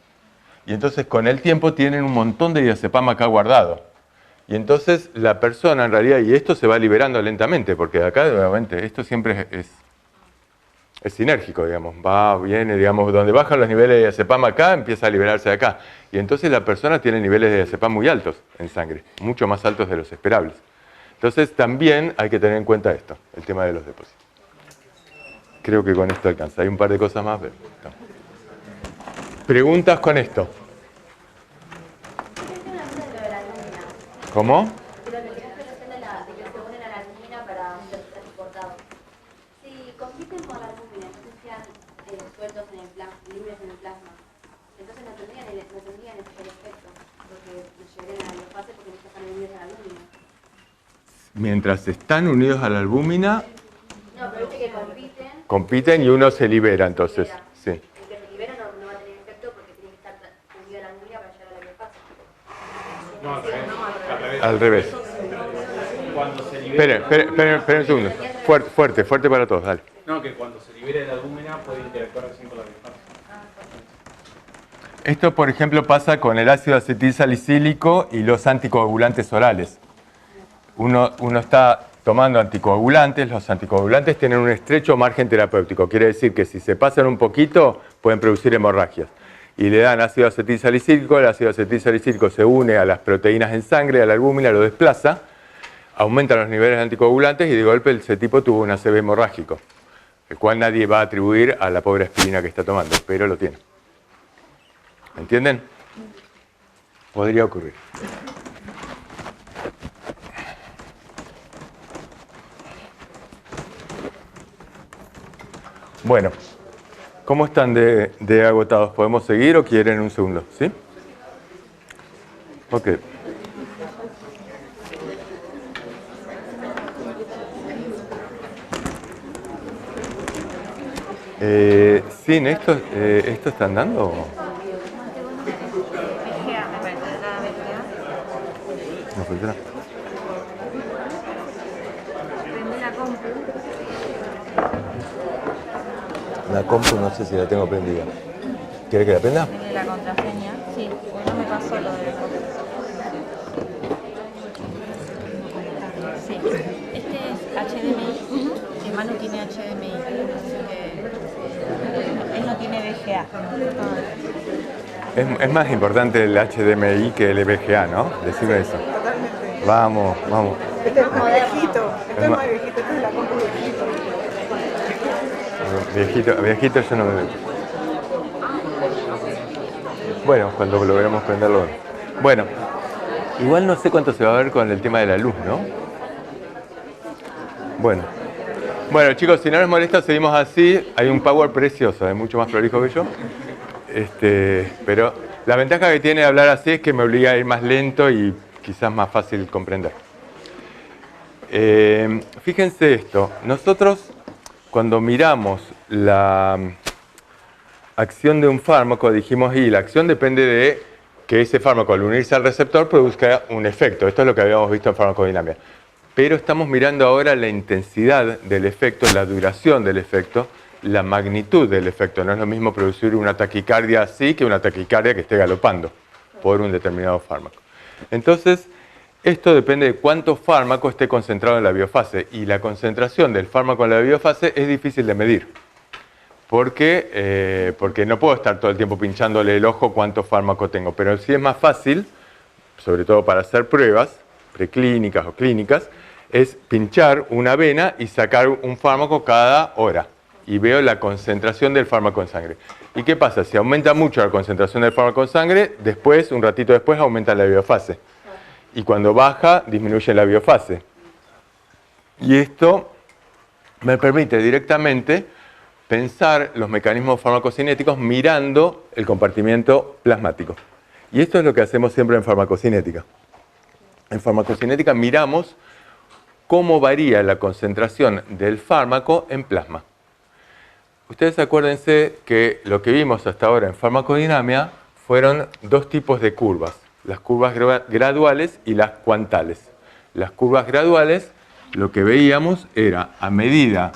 Y entonces con el tiempo tienen un montón de diazepam acá guardado. Y entonces la persona en realidad, y esto se va liberando lentamente, porque acá nuevamente esto siempre es sinérgico, digamos, viene, digamos, donde bajan los niveles de diazepam acá, empieza a liberarse de acá. Y entonces la persona tiene niveles de diazepam muy altos en sangre, mucho más altos de los esperables. Entonces también hay que tener en cuenta esto, el tema de los depósitos. Creo que con esto alcanza. Hay un par de cosas más. Pero no. ¿Preguntas con esto? ¿Cómo? Si compiten con la albúmina, entonces sean sueltos en el plasma, libres en el plasma, entonces no tendrían el efecto, porque nos llevarían a la biofase porque no están unidos a la albúmina. Mientras están unidos a la albúmina, no, pero dice que compiten y uno se libera, entonces. Sí. El que se libera no va a tener efecto porque tiene que estar unido a la albúmina para llegar a la biofase. No, al revés. Al revés. Cuando se libera... Esperen un segundo. Fuerte para todos, dale. No, que cuando se libere la albúmina puede interactuar recién con la biofase. Esto, por ejemplo, pasa con el ácido acetilsalicílico y los anticoagulantes orales. Uno está tomando anticoagulantes, los anticoagulantes tienen un estrecho margen terapéutico, quiere decir que si se pasan un poquito pueden producir hemorragias. Y le dan ácido acetilsalicílico, el ácido acetilsalicílico se une a las proteínas en sangre, a la albúmina, lo desplaza, aumenta los niveles de anticoagulantes y de golpe ese tipo tuvo un ACV hemorrágico, el cual nadie va a atribuir a la pobre aspirina que está tomando, pero lo tiene. ¿Entienden? Podría ocurrir. Bueno, ¿cómo están de agotados? ¿Podemos seguir o quieren un segundo? ¿Sí? Ok. Sí, ¿esto están dando? No funciona. La compu no sé si la tengo prendida. ¿Quiere que la prenda? La contraseña, sí, no me pasó lo de la contraseña. Sí, este es HDMI, que Manu tiene HDMI, así que él no tiene VGA. Es más importante el HDMI que el VGA, ¿no? Decime eso. Totalmente. Vamos. Este es más viejito, este es la compu viejito. viejito yo no me meto. Bueno, cuando logremos prenderlo. Bueno, igual no sé cuánto se va a ver con el tema de la luz, ¿no? Bueno chicos, si no les molesta, seguimos así. Hay un power precioso, es mucho más prolijo que yo. Pero la ventaja que tiene hablar así es que me obliga a ir más lento y quizás más fácil comprender. Fíjense esto, nosotros cuando miramos la acción de un fármaco dijimos, y la acción depende de que ese fármaco al unirse al receptor produzca un efecto. Esto es lo que habíamos visto en farmacodinámica. Pero estamos mirando ahora la intensidad del efecto, la duración del efecto, la magnitud del efecto. No es lo mismo producir una taquicardia así que una taquicardia que esté galopando por un determinado fármaco. Entonces, esto depende de cuánto fármaco esté concentrado en la biofase. Y la concentración del fármaco en la biofase es difícil de medir. Porque no puedo estar todo el tiempo pinchándole el ojo cuánto fármaco tengo. Pero sí es más fácil, sobre todo para hacer pruebas preclínicas o clínicas, es pinchar una vena y sacar un fármaco cada hora. Y veo la concentración del fármaco en sangre. ¿Y qué pasa? Si aumenta mucho la concentración del fármaco en sangre, después, un ratito después, aumenta la biofase. Y cuando baja, disminuye la biofase. Y esto me permite directamente pensar los mecanismos farmacocinéticos mirando el compartimiento plasmático. Y esto es lo que hacemos siempre en farmacocinética. En farmacocinética miramos cómo varía la concentración del fármaco en plasma. Ustedes acuérdense que lo que vimos hasta ahora en farmacodinámica fueron dos tipos de curvas, las curvas graduales y las cuantales. Las curvas graduales, lo que veíamos era a medida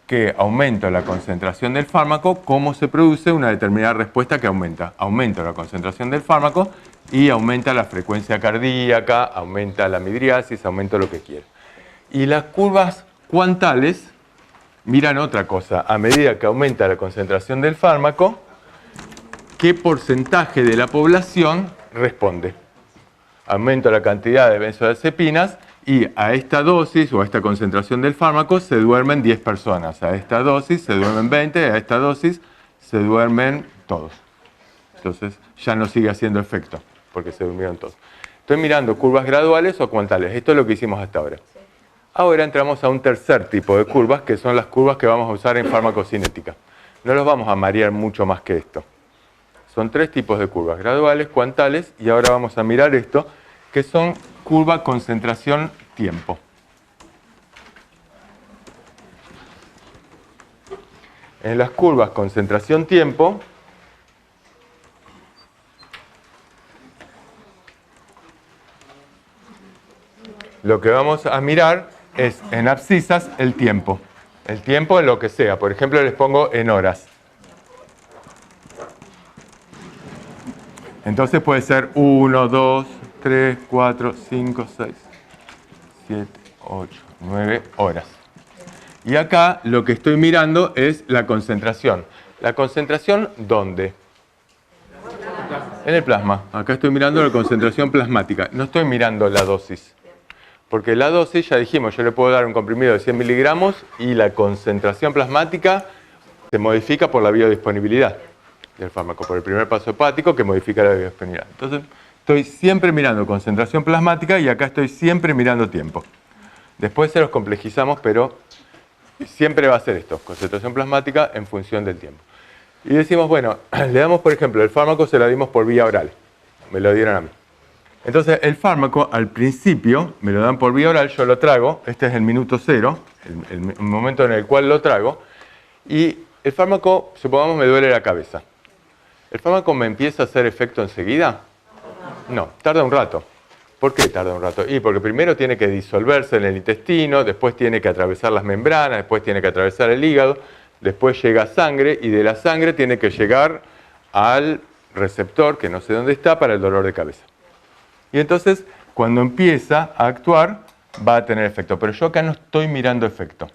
que aumenta la concentración del fármaco, cómo se produce una determinada respuesta que aumenta. Aumenta la concentración del fármaco y aumenta la frecuencia cardíaca, aumenta la midriasis, aumenta lo que quiera. Y las curvas cuantales miran otra cosa. A medida que aumenta la concentración del fármaco, ¿qué porcentaje de la población responde? Aumenta la cantidad de benzodiazepinas y a esta dosis o a esta concentración del fármaco se duermen 10 personas. A esta dosis se duermen 20, a esta dosis se duermen todos. Entonces ya no sigue haciendo efecto porque se durmieron todos. Estoy mirando curvas graduales o cuantales. Esto es lo que hicimos hasta ahora. Ahora entramos a un tercer tipo de curvas, que son las curvas que vamos a usar en farmacocinética. No los vamos a marear mucho más que esto. Son tres tipos de curvas, graduales, cuantales, y ahora vamos a mirar esto, que son curva concentración-tiempo. En las curvas concentración-tiempo, lo que vamos a mirar es en abscisas el tiempo. El tiempo en lo que sea. Por ejemplo, les pongo en horas. Entonces puede ser 1, 2, 3, 4, 5, 6, 7, 8, 9 horas. Y acá lo que estoy mirando es la concentración. ¿La concentración dónde? En el plasma. Acá estoy mirando la concentración plasmática. No estoy mirando la dosis. Porque la dosis, ya dijimos, yo le puedo dar un comprimido de 100 miligramos y la concentración plasmática se modifica por la biodisponibilidad del fármaco, por el primer paso hepático que modifica la biodisponibilidad. Entonces, estoy siempre mirando concentración plasmática y acá estoy siempre mirando tiempo. Después se los complejizamos, pero siempre va a ser esto, concentración plasmática en función del tiempo. Y decimos, bueno, le damos, por ejemplo, el fármaco se lo dimos por vía oral. Me lo dieron a mí. Entonces, el fármaco, al principio, me lo dan por vía oral, yo lo trago, este es el minuto cero, el momento en el cual lo trago, y el fármaco, supongamos, me duele la cabeza. ¿El fármaco me empieza a hacer efecto enseguida? No, tarda un rato. ¿Por qué tarda un rato? Y porque primero tiene que disolverse en el intestino, después tiene que atravesar las membranas, después tiene que atravesar el hígado, después llega sangre, y de la sangre tiene que llegar al receptor, que no sé dónde está, para el dolor de cabeza. Y entonces, cuando empieza a actuar, va a tener efecto. Pero yo acá no estoy mirando efecto.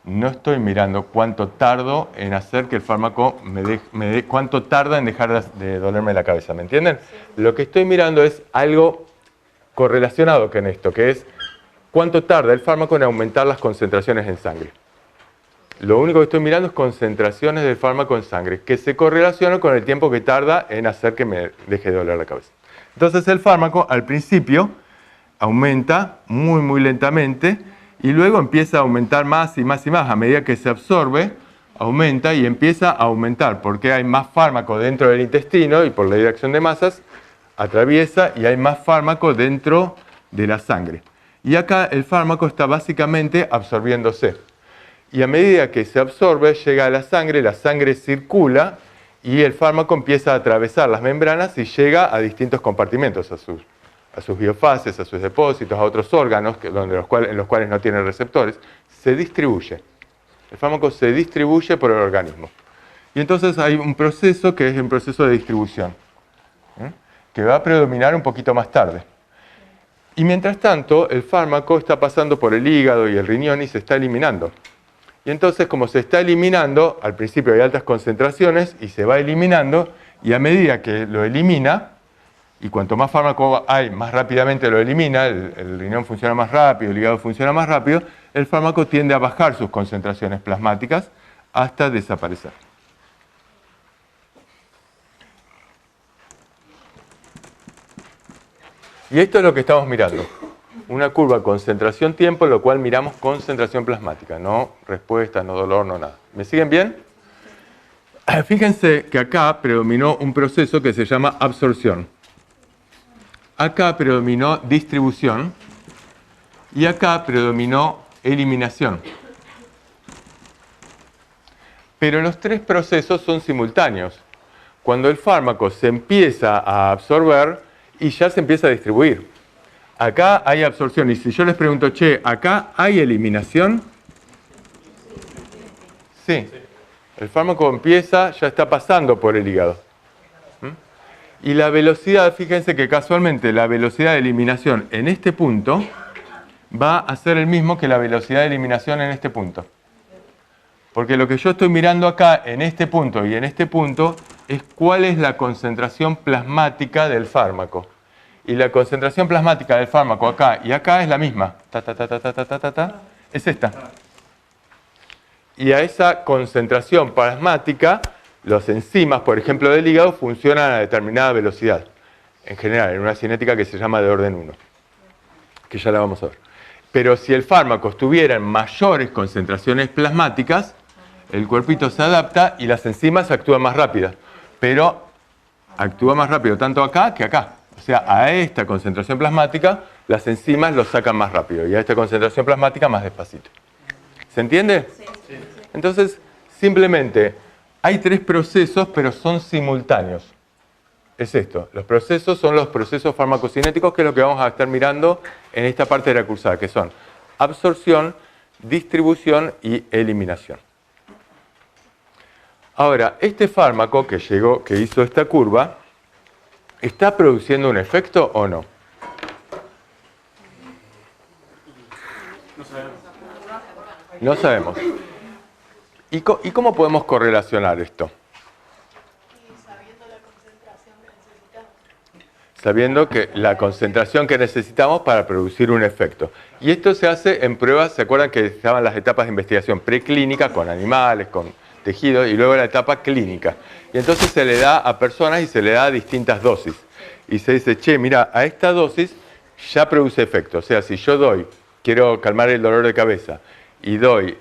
No estoy mirando cuánto tardo en hacer que el fármaco me dé cuánto tarda en dejar de dolerme la cabeza. ¿Me entienden? Sí. Lo que estoy mirando es algo correlacionado con esto, que es cuánto tarda el fármaco en aumentar las concentraciones en sangre. lo único que estoy mirando es concentraciones del fármaco en sangre, que se correlacionan con el tiempo que tarda en hacer que me deje de doler la cabeza. Entonces el fármaco al principio aumenta muy lentamente y luego empieza a aumentar más y más y más. A medida que se absorbe, aumenta y empieza a aumentar porque hay más fármaco dentro del intestino y por la dirección de masas atraviesa y hay más fármaco dentro de la sangre. Y acá el fármaco está básicamente absorbiéndose. Y a medida que se absorbe, llega a la sangre circula y el fármaco empieza a atravesar las membranas y llega a distintos compartimentos, a sus biofases, a sus depósitos, a otros órganos en los cuales no tiene receptores. Se distribuye. El fármaco se distribuye por el organismo. Y entonces hay un proceso que es un proceso de distribución, que va a predominar un poquito más tarde. Y mientras tanto, el fármaco está pasando por el hígado y el riñón y se está eliminando. Y entonces, como se está eliminando, al principio hay altas concentraciones y se va eliminando, y a medida que lo elimina, y cuanto más fármaco hay, más rápidamente lo elimina, el riñón funciona más rápido, el hígado funciona más rápido, el fármaco tiende a bajar sus concentraciones plasmáticas hasta desaparecer. Y esto es lo que estamos mirando. Una curva concentración-tiempo, lo cual miramos concentración plasmática, no respuesta, no dolor, no nada. ¿Me siguen bien? Fíjense que acá predominó un proceso que se llama absorción. Acá predominó distribución y acá predominó eliminación. Pero los tres procesos son simultáneos. Cuando el fármaco se empieza a absorber y ya se empieza a distribuir. Acá hay absorción y si yo les pregunto, che, ¿acá hay eliminación? Sí. El fármaco empieza, ya está pasando por el hígado. Y la velocidad, fíjense que casualmente la velocidad de eliminación en este punto va a ser el mismo que la velocidad de eliminación en este punto. Porque lo que yo estoy mirando acá en este punto y en este punto es cuál es la concentración plasmática del fármaco. Y la concentración plasmática del fármaco acá y acá es la misma. Es esta. Y a esa concentración plasmática, los enzimas, por ejemplo, del hígado, funcionan a determinada velocidad. En general, en una cinética que se llama de orden 1. Que ya la vamos a ver. Pero si el fármaco estuviera en mayores concentraciones plasmáticas, el cuerpito se adapta y las enzimas actúan más rápidas. Pero actúa más rápido tanto acá que acá. O sea, a esta concentración plasmática, las enzimas lo sacan más rápido y a esta concentración plasmática más despacito. ¿Se entiende? Sí. Entonces, simplemente, hay tres procesos, pero son simultáneos. Es esto. Los procesos son los procesos farmacocinéticos, que es lo que vamos a estar mirando en esta parte de la cursada, que son absorción, distribución y eliminación. Ahora, este fármaco que hizo esta curva, ¿está produciendo un efecto o no? No sabemos. ¿Y cómo podemos correlacionar esto? Sabiendo que la concentración que necesitamos para producir un efecto. Y esto se hace en pruebas, ¿se acuerdan que estaban las etapas de investigación preclínica con animales, con tejidos, y luego la etapa clínica? Y entonces se le da a personas y se le da a distintas dosis. Y se dice, che, mira, a esta dosis ya produce efecto. O sea, si yo quiero calmar el dolor de cabeza, y doy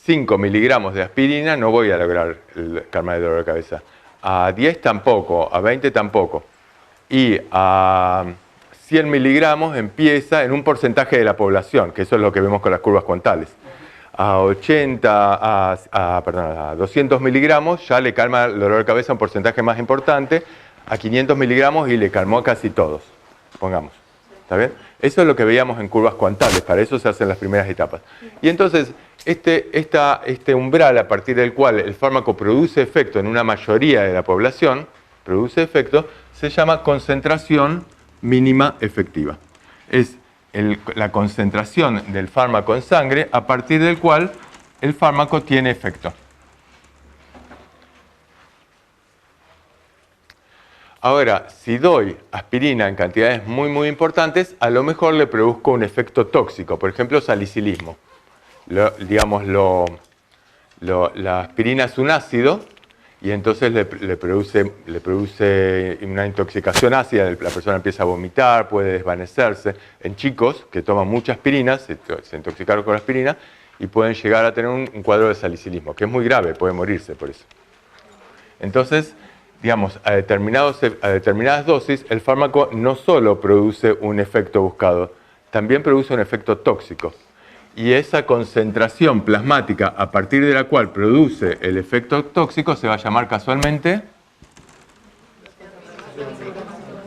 5 miligramos de aspirina, no voy a lograr calmar el dolor de cabeza. A 10 tampoco, a 20 tampoco. Y a 100 miligramos empieza en un porcentaje de la población, que eso es lo que vemos con las curvas cuantales. A 200 miligramos ya le calma el dolor de cabeza a un porcentaje más importante, a 500 miligramos y le calmó a casi todos, pongamos. ¿Está bien? Eso es lo que veíamos en curvas cuantables, para eso se hacen las primeras etapas. Y entonces, este umbral a partir del cual el fármaco produce efecto en una mayoría de la población, se llama concentración mínima efectiva. Es la concentración del fármaco en sangre a partir del cual el fármaco tiene efecto. Ahora, si doy aspirina en cantidades muy importantes, a lo mejor le produzco un efecto tóxico, por ejemplo, salicilismo. la aspirina es un ácido y entonces le produce una intoxicación ácida, la persona empieza a vomitar, puede desvanecerse. En chicos que toman mucha aspirina, se intoxicaron con la aspirina y pueden llegar a tener un cuadro de salicilismo, que es muy grave, puede morirse por eso. Entonces, digamos, a determinadas dosis, el fármaco no solo produce un efecto buscado, también produce un efecto tóxico. Y esa concentración plasmática a partir de la cual produce el efecto tóxico se va a llamar casualmente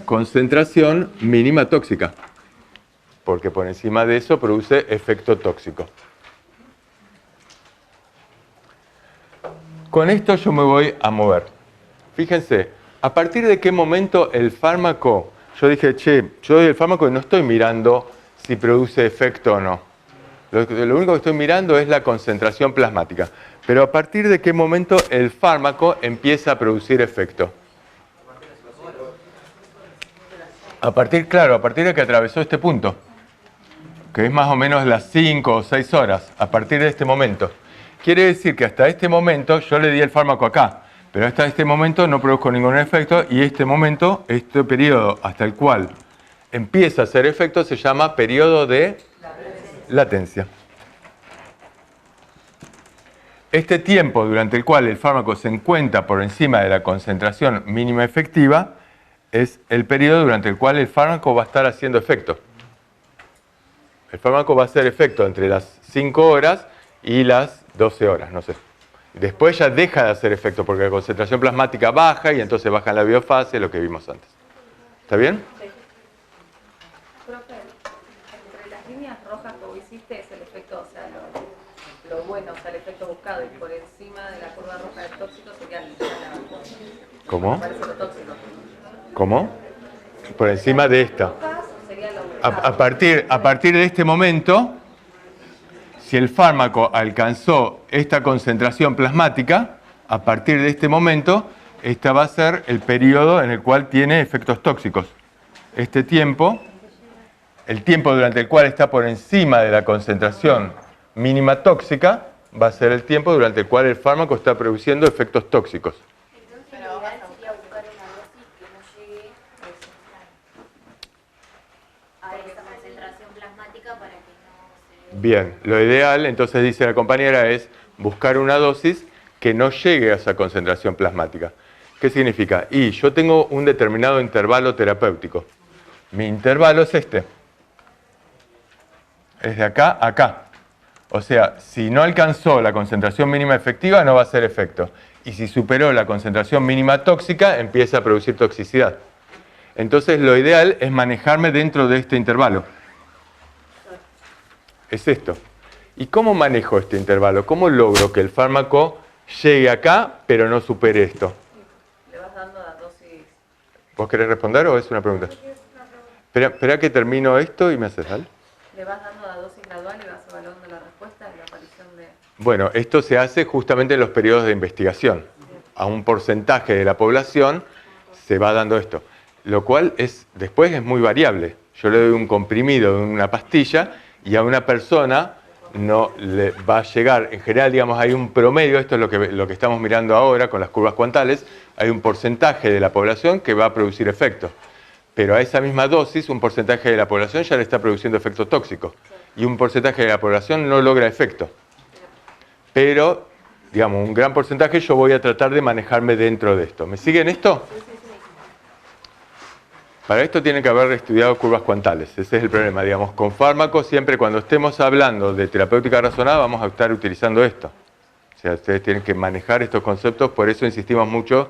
concentración mínima tóxica, porque por encima de eso produce efecto tóxico. Con esto yo me voy a mover. Fíjense, ¿a partir de qué momento el fármaco? Yo dije, yo doy el fármaco y no estoy mirando si produce efecto o no. Lo único que estoy mirando es la concentración plasmática. Pero ¿a partir de qué momento el fármaco empieza a producir efecto? A partir de que atravesó este punto, que es más o menos las 5 o 6 horas, a partir de este momento. Quiere decir que hasta este momento yo le di el fármaco acá, pero hasta este momento no produzco ningún efecto y este periodo hasta el cual empieza a hacer efecto se llama periodo de latencia. Este tiempo durante el cual el fármaco se encuentra por encima de la concentración mínima efectiva es el periodo durante el cual el fármaco va a estar haciendo efecto. El fármaco va a hacer efecto entre las 5 horas y las 12 horas, no sé. Después ya deja de hacer efecto porque la concentración plasmática baja y entonces baja en la biofase, lo que vimos antes. ¿Está bien? Profe, entre las líneas rojas que vos hiciste es el efecto, o sea, lo bueno, o sea, el efecto buscado, y por encima de la curva roja del tóxico sería la... ¿Cómo? Parece lo tóxico. ¿Cómo? Por encima de esta. Sería lo A partir de este momento, si el fármaco alcanzó esta concentración plasmática, a partir de este momento, esta va a ser el periodo en el cual tiene efectos tóxicos. Este tiempo, el tiempo durante el cual está por encima de la concentración mínima tóxica, va a ser el tiempo durante el cual el fármaco está produciendo efectos tóxicos. Entonces, lo ideal sería buscar una dosis que no llegue a esa concentración plasmática para que no se... Bien, lo ideal, entonces dice la compañera, es buscar una dosis que no llegue a esa concentración plasmática. ¿Qué significa? Y yo tengo un determinado intervalo terapéutico. Mi intervalo es este. Es de acá a acá. O sea, si no alcanzó la concentración mínima efectiva, no va a hacer efecto. Y si superó la concentración mínima tóxica, empieza a producir toxicidad. Entonces, lo ideal es manejarme dentro de este intervalo. Es esto. ¿Y cómo manejo este intervalo? ¿Cómo logro que el fármaco llegue acá, pero no supere esto? le vas dando la dosis. ¿Vos querés responder o es una pregunta? Espera que termino esto y me haces, ¿vale? Le vas dando la dosis gradual y vas evaluando la respuesta y la aparición de... Bueno, esto se hace justamente en los periodos de investigación. A un porcentaje de la población se va dando esto. Lo cual después es muy variable. Yo le doy un comprimido de una pastilla y a una persona no le va a llegar, en general, digamos, hay un promedio, esto es lo que estamos mirando ahora con las curvas cuantales, hay un porcentaje de la población que va a producir efecto. Pero a esa misma dosis, un porcentaje de la población ya le está produciendo efecto tóxico. Y un porcentaje de la población no logra efecto. Pero, digamos, un gran porcentaje yo voy a tratar de manejarme dentro de esto. ¿Me siguen esto? Para esto tienen que haber estudiado curvas cuantales. Ese es el problema, digamos. Con fármacos, siempre cuando estemos hablando de terapéutica razonada, vamos a estar utilizando esto. O sea, ustedes tienen que manejar estos conceptos, por eso insistimos mucho.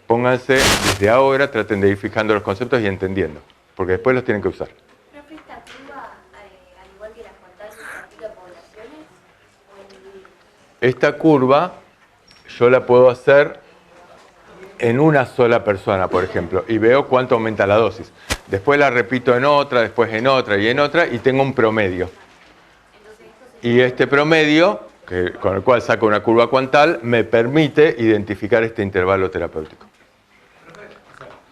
Pónganse desde ahora, traten de ir fijando los conceptos y entendiendo, porque después los tienen que usar. ¿Profe, esta curva, al igual que las cuantales, se aplica a poblaciones? Esta curva yo la puedo hacer en una sola persona, por ejemplo, y veo cuánto aumenta la dosis. Después la repito en otra, después en otra y en otra, y tengo un promedio. Y este promedio, con el cual saco una curva cuantal, me permite identificar este intervalo terapéutico.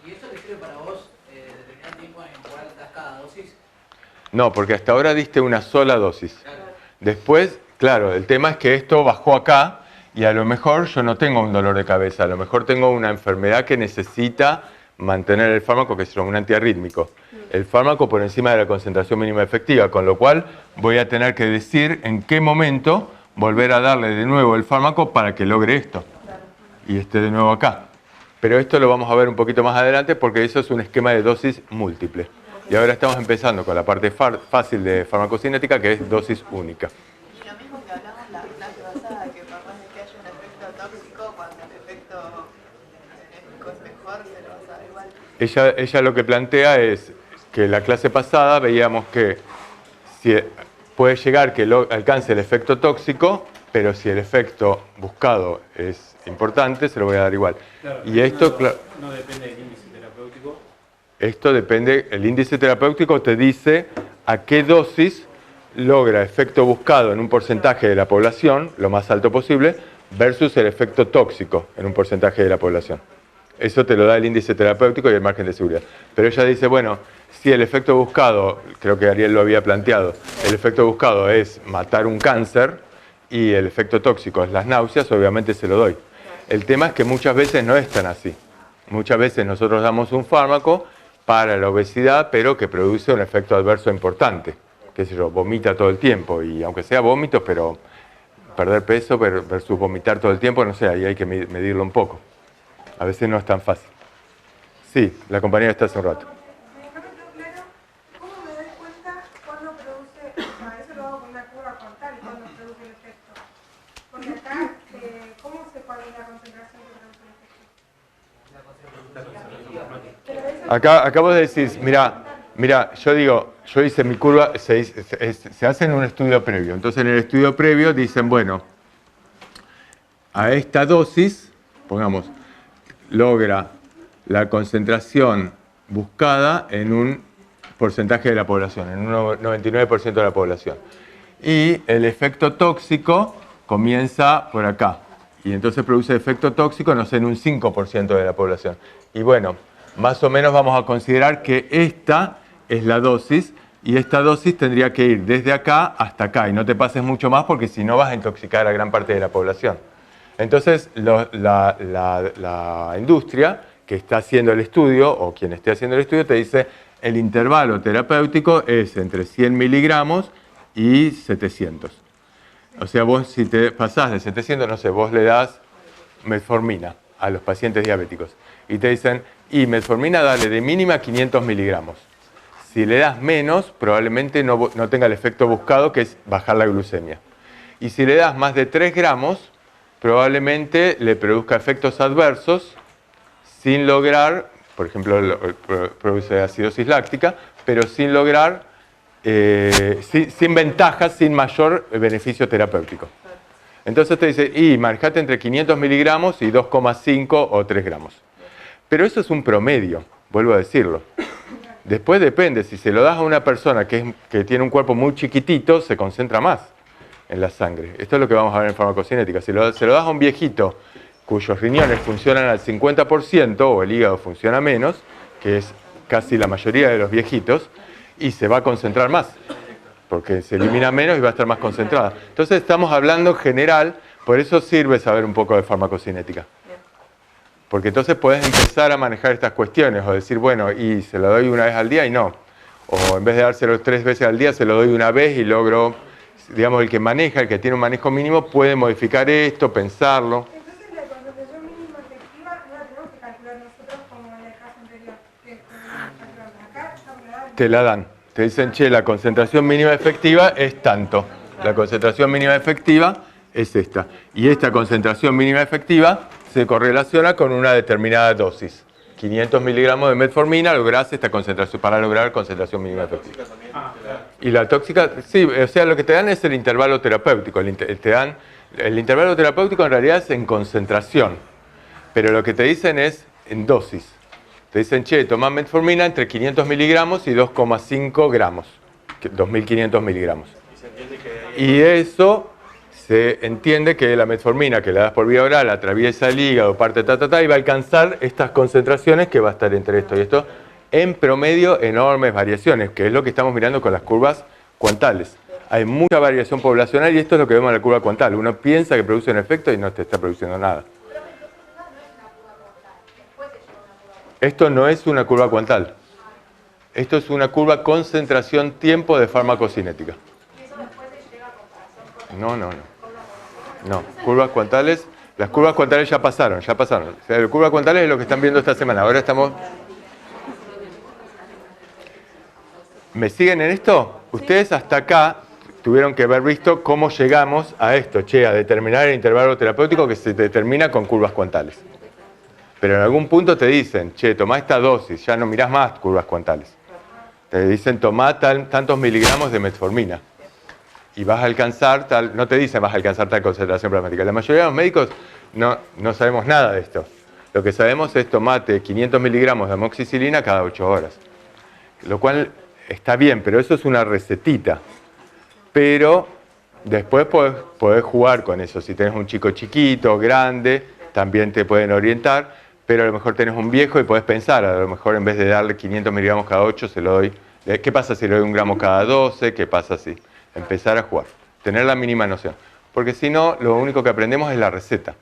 ¿Y eso te sirve para vos determinar el tiempo en el cual das cada dosis? No, porque hasta ahora diste una sola dosis. Después, Claro, el tema es que esto bajó acá y a lo mejor yo no tengo un dolor de cabeza, a lo mejor tengo una enfermedad que necesita mantener el fármaco, que es un antiarrítmico. El fármaco por encima de la concentración mínima efectiva, con lo cual voy a tener que decir en qué momento volver a darle de nuevo el fármaco para que logre esto y esté de nuevo acá. Pero esto lo vamos a ver un poquito más adelante porque eso es un esquema de dosis múltiple. Y ahora estamos empezando con la parte fácil de farmacocinética, que es dosis única. Y lo mismo que hablamos la clase pasada, que por más de que haya un efecto tóxico, cuando el efecto benéfico es mejor, se lo vas a dar igual. Ella lo que plantea es que la clase pasada veíamos que si puede llegar que alcance el efecto tóxico, pero si el efecto buscado es importante, se lo voy a dar igual. Claro, y esto no depende del índice terapéutico. Esto depende, el índice terapéutico te dice a qué dosis logra efecto buscado en un porcentaje de la población, lo más alto posible, versus el efecto tóxico en un porcentaje de la población. Eso te lo da el índice terapéutico y el margen de seguridad. Pero ella dice, bueno, si el efecto buscado, creo que Ariel lo había planteado, el efecto buscado es matar un cáncer y el efecto tóxico es las náuseas, obviamente se lo doy. El tema es que muchas veces no es tan así. Muchas veces nosotros damos un fármaco para la obesidad, pero que produce un efecto adverso importante. Qué sé yo, vomita todo el tiempo, y aunque sea vómitos, pero perder peso versus vomitar todo el tiempo, no sé, ahí hay que medirlo un poco. A veces no es tan fácil. Sí, la compañera está hace un rato. No me quedó claro cómo me doy cuenta cuando produce, o sea, eso lo hago con una curva frontal, cuando produce el efecto. Porque acá, ¿cómo sé cuál es la concentración que produce el efecto? Acá vos decís, mira, yo hice mi curva, se hace en un estudio previo. Entonces en el estudio previo dicen, bueno, a esta dosis, pongamos, logra la concentración buscada en un porcentaje de la población, en un 99% de la población. Y el efecto tóxico comienza por acá. Y entonces produce efecto tóxico, no sé, en un 5% de la población. Y bueno, más o menos vamos a considerar que esta es la dosis y esta dosis tendría que ir desde acá hasta acá. Y no te pases mucho más porque si no vas a intoxicar a gran parte de la población. Entonces, la industria que está haciendo el estudio, o quien esté haciendo el estudio, te dice el intervalo terapéutico es entre 100 miligramos y 700. O sea, vos si te pasás de 700, no sé, vos le das metformina a los pacientes diabéticos. Y te dicen, y metformina dale de mínima 500 miligramos. Si le das menos, probablemente no tenga el efecto buscado, que es bajar la glucemia. Y si le das más de 3 gramos, probablemente le produzca efectos adversos sin lograr, por ejemplo, produce acidosis láctica, pero sin lograr, sin ventajas, sin mayor beneficio terapéutico. Entonces te dice, y manejate entre 500 miligramos y 2,5 o 3 gramos. Pero eso es un promedio, vuelvo a decirlo. Después depende, si se lo das a una persona que tiene un cuerpo muy chiquitito, se concentra más en la sangre. Esto es lo que vamos a ver en farmacocinética. Si se lo das a un viejito cuyos riñones funcionan al 50% o el hígado funciona menos, que es casi la mayoría de los viejitos, y se va a concentrar más, porque se elimina menos y va a estar más concentrada. Entonces estamos hablando en general, por eso sirve saber un poco de farmacocinética. Porque entonces puedes empezar a manejar estas cuestiones, o decir, bueno, y se lo doy una vez al día y no. O en vez de dárselo 3 veces al día, se lo doy una vez y logro, digamos, el que maneja, el que tiene un manejo mínimo, puede modificar esto, pensarlo. Entonces la concentración mínima efectiva no la tenemos que calcular nosotros como en el caso anterior. Acá te la dan. Te dicen, che, la concentración mínima efectiva es tanto. La concentración mínima efectiva es esta. Y esta concentración mínima efectiva se correlaciona con una determinada dosis. 500 miligramos de metformina lográs esta concentración para lograr concentración mínima efectiva. Y la tóxica, sí, o sea, lo que te dan es el intervalo terapéutico. El intervalo terapéutico en realidad es en concentración, pero lo que te dicen es en dosis. Te dicen, che, tomá metformina entre 500 miligramos y 2,5 gramos, 2.500 miligramos. Y eso se entiende que la metformina que le das por vía oral atraviesa el hígado, parte y va a alcanzar estas concentraciones que va a estar entre esto y esto, en promedio enormes variaciones, que es lo que estamos mirando con las curvas cuantales. hay mucha variación poblacional y esto es lo que vemos en la curva cuantal. Uno piensa que produce un efecto y no te está produciendo nada. Esto no es una curva cuantal. Esto es una curva concentración-tiempo de farmacocinética. No. No, curvas cuantales, las curvas cuantales ya pasaron. O sea, las curvas cuantales es lo que están viendo esta semana. Ahora estamos... ¿Me siguen en esto? Ustedes hasta acá tuvieron que haber visto cómo llegamos a esto, a determinar el intervalo terapéutico que se determina con curvas cuantales. Pero en algún punto te dicen, tomá esta dosis, ya no mirás más curvas cuantales. Te dicen, tomá tantos miligramos de metformina. Y vas a alcanzar tal, no te dicen vas a alcanzar tal concentración plasmática. La mayoría de los médicos no sabemos nada de esto. Lo que sabemos es tomate 500 miligramos de amoxicilina cada 8 horas. Lo cual está bien, pero eso es una recetita. Pero después podés jugar con eso. Si tenés un chico chiquito, grande, también te pueden orientar. Pero a lo mejor tenés un viejo y podés pensar, a lo mejor en vez de darle 500 miligramos cada 8, se lo doy. ¿Qué pasa si le doy 1 gramo cada 12? ¿Qué pasa si? Empezar a jugar, tener la mínima noción. Porque si no, lo único que aprendemos es la receta.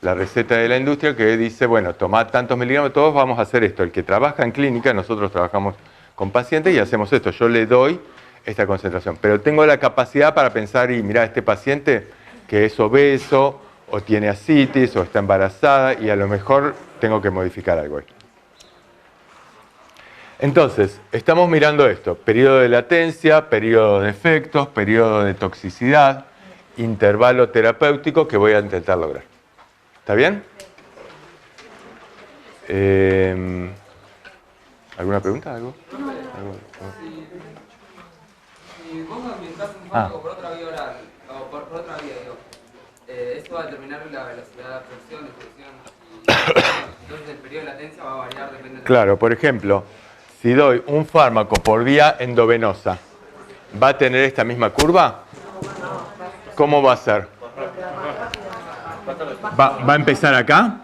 La receta de la industria que dice, bueno, tomad tantos miligramos, todos vamos a hacer esto. El que trabaja en clínica, nosotros trabajamos con pacientes y hacemos esto. Yo le doy esta concentración. Pero tengo la capacidad para pensar y mirar, este paciente que es obeso, o tiene ascitis, o está embarazada, y a lo mejor tengo que modificar algo ahí. Entonces, estamos mirando esto, periodo de latencia, periodo de efectos, periodo de toxicidad, intervalo terapéutico que voy a intentar lograr. ¿Está bien? ¿Alguna pregunta? ¿Algo? Si vos administrás un fármaco por otra vía oral, o por otra vía, eso va a determinar la velocidad de absorción, distribución, entonces el periodo de latencia va a variar depende de... Claro, por ejemplo, si doy un fármaco por vía endovenosa, ¿va a tener esta misma curva? ¿Cómo va a ser? ¿Va a empezar acá?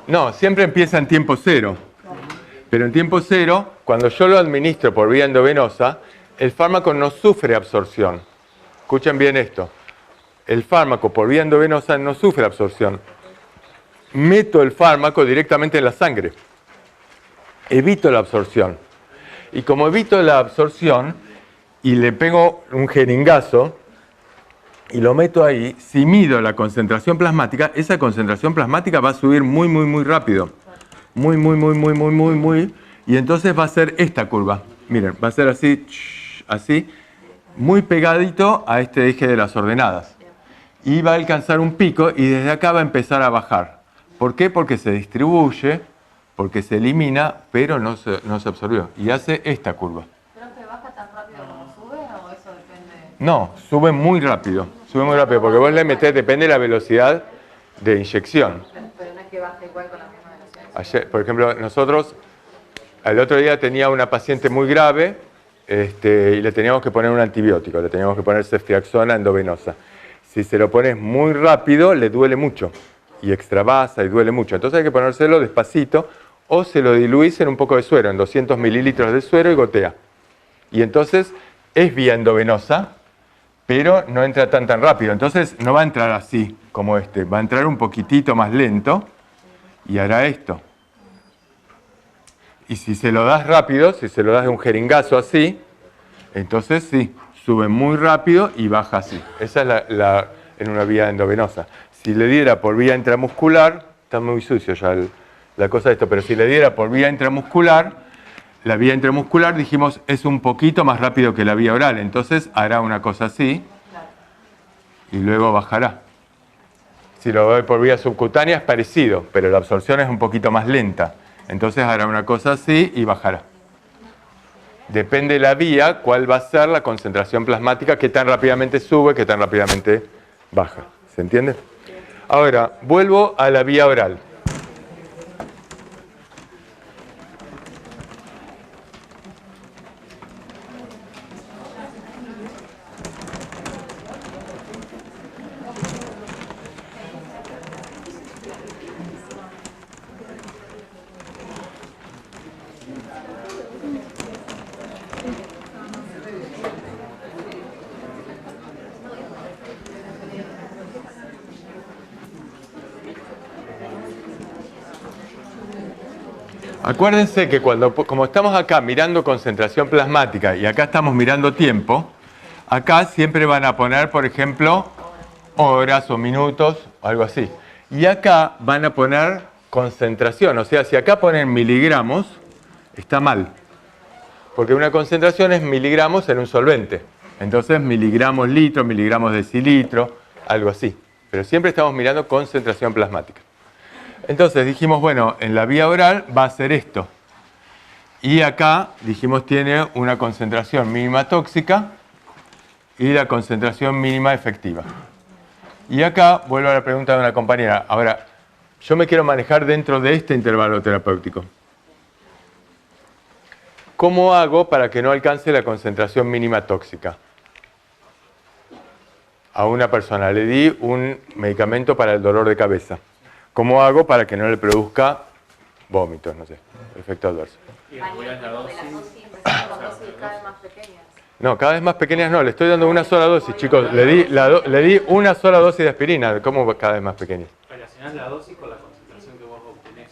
No, siempre empieza en tiempo cero. Pero en tiempo cero, cuando yo lo administro por vía endovenosa, el fármaco no sufre absorción. Escuchen bien esto. El fármaco por vía endovenosa no sufre absorción. Meto el fármaco directamente en la sangre. Evito la absorción. Y como evito la absorción y le pego un jeringazo y lo meto ahí, si mido la concentración plasmática, esa concentración plasmática va a subir muy rápido. Muy. Y entonces va a ser esta curva. Miren, va a ser así, así, muy pegadito a este eje de las ordenadas. Y va a alcanzar un pico y desde acá va a empezar a bajar. ¿Por qué? Porque se distribuye, porque se elimina, pero no se absorbió. Y hace esta curva. ¿Pero que baja tan rápido como sube o eso depende? No, sube muy rápido. Sube muy rápido porque vos le metés, depende de la velocidad de inyección. Pero no es que baje igual con la misma velocidad. Ayer, por ejemplo, nosotros, el otro día tenía una paciente muy grave y le teníamos que poner un antibiótico, le teníamos que poner ceftriaxona endovenosa. Si se lo pones muy rápido, le duele mucho y extravasa y duele mucho. Entonces hay que ponérselo despacito o se lo diluís en un poco de suero, en 200 mililitros de suero y gotea. Y entonces es vía endovenosa, pero no entra tan rápido. Entonces no va a entrar así como este, va a entrar un poquitito más lento y hará esto. Y si se lo das rápido, si se lo das de un jeringazo así, entonces sí, sube muy rápido y baja así. Esa es en una vía endovenosa. Si le diera por vía intramuscular, está muy sucio ya la cosa de esto, pero si le diera por vía intramuscular, la vía intramuscular, dijimos, es un poquito más rápido que la vía oral. Entonces hará una cosa así y luego bajará. Si lo doy por vía subcutánea es parecido, pero la absorción es un poquito más lenta. Entonces hará una cosa así y bajará. Depende de la vía, cuál va a ser la concentración plasmática, qué tan rápidamente sube, qué tan rápidamente baja. ¿Se entiende? Ahora, vuelvo a la vía oral. Acuérdense que como estamos acá mirando concentración plasmática y acá estamos mirando tiempo, acá siempre van a poner, por ejemplo, horas o minutos, o algo así. Y acá van a poner concentración, o sea, si acá ponen miligramos, está mal. Porque una concentración es miligramos en un solvente. Entonces, miligramos litro, miligramos decilitro, algo así. Pero siempre estamos mirando concentración plasmática. Entonces dijimos, bueno, en la vía oral va a ser esto. Y acá, dijimos, tiene una concentración mínima tóxica y la concentración mínima efectiva. Y acá vuelvo a la pregunta de una compañera. Ahora, yo me quiero manejar dentro de este intervalo terapéutico. ¿Cómo hago para que no alcance la concentración mínima tóxica? A una persona le di un medicamento para el dolor de cabeza. ¿Cómo hago para que no le produzca vómitos, no sé, efecto adverso? ¿Y regulas la dosis? Las dosis cada vez más pequeñas. No, cada vez más pequeñas no, le estoy dando una sola dosis, chicos. Le di una sola dosis de aspirina, ¿cómo cada vez más pequeña? Relacionás la dosis con la concentración que vos obtenés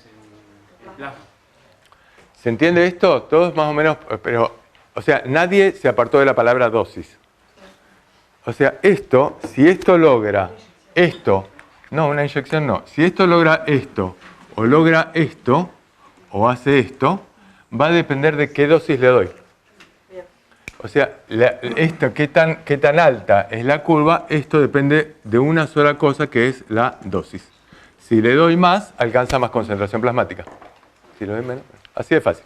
en plasma. ¿Se entiende esto? Todos más o menos, pero, o sea, nadie se apartó de la palabra dosis. O sea, esto, si esto logra esto, no, una inyección no, si esto logra esto, o hace esto, va a depender de qué dosis le doy. O sea, qué tan alta es la curva, esto depende de una sola cosa que es la dosis. Si le doy más, alcanza más concentración plasmática. Si le doy menos, así de fácil.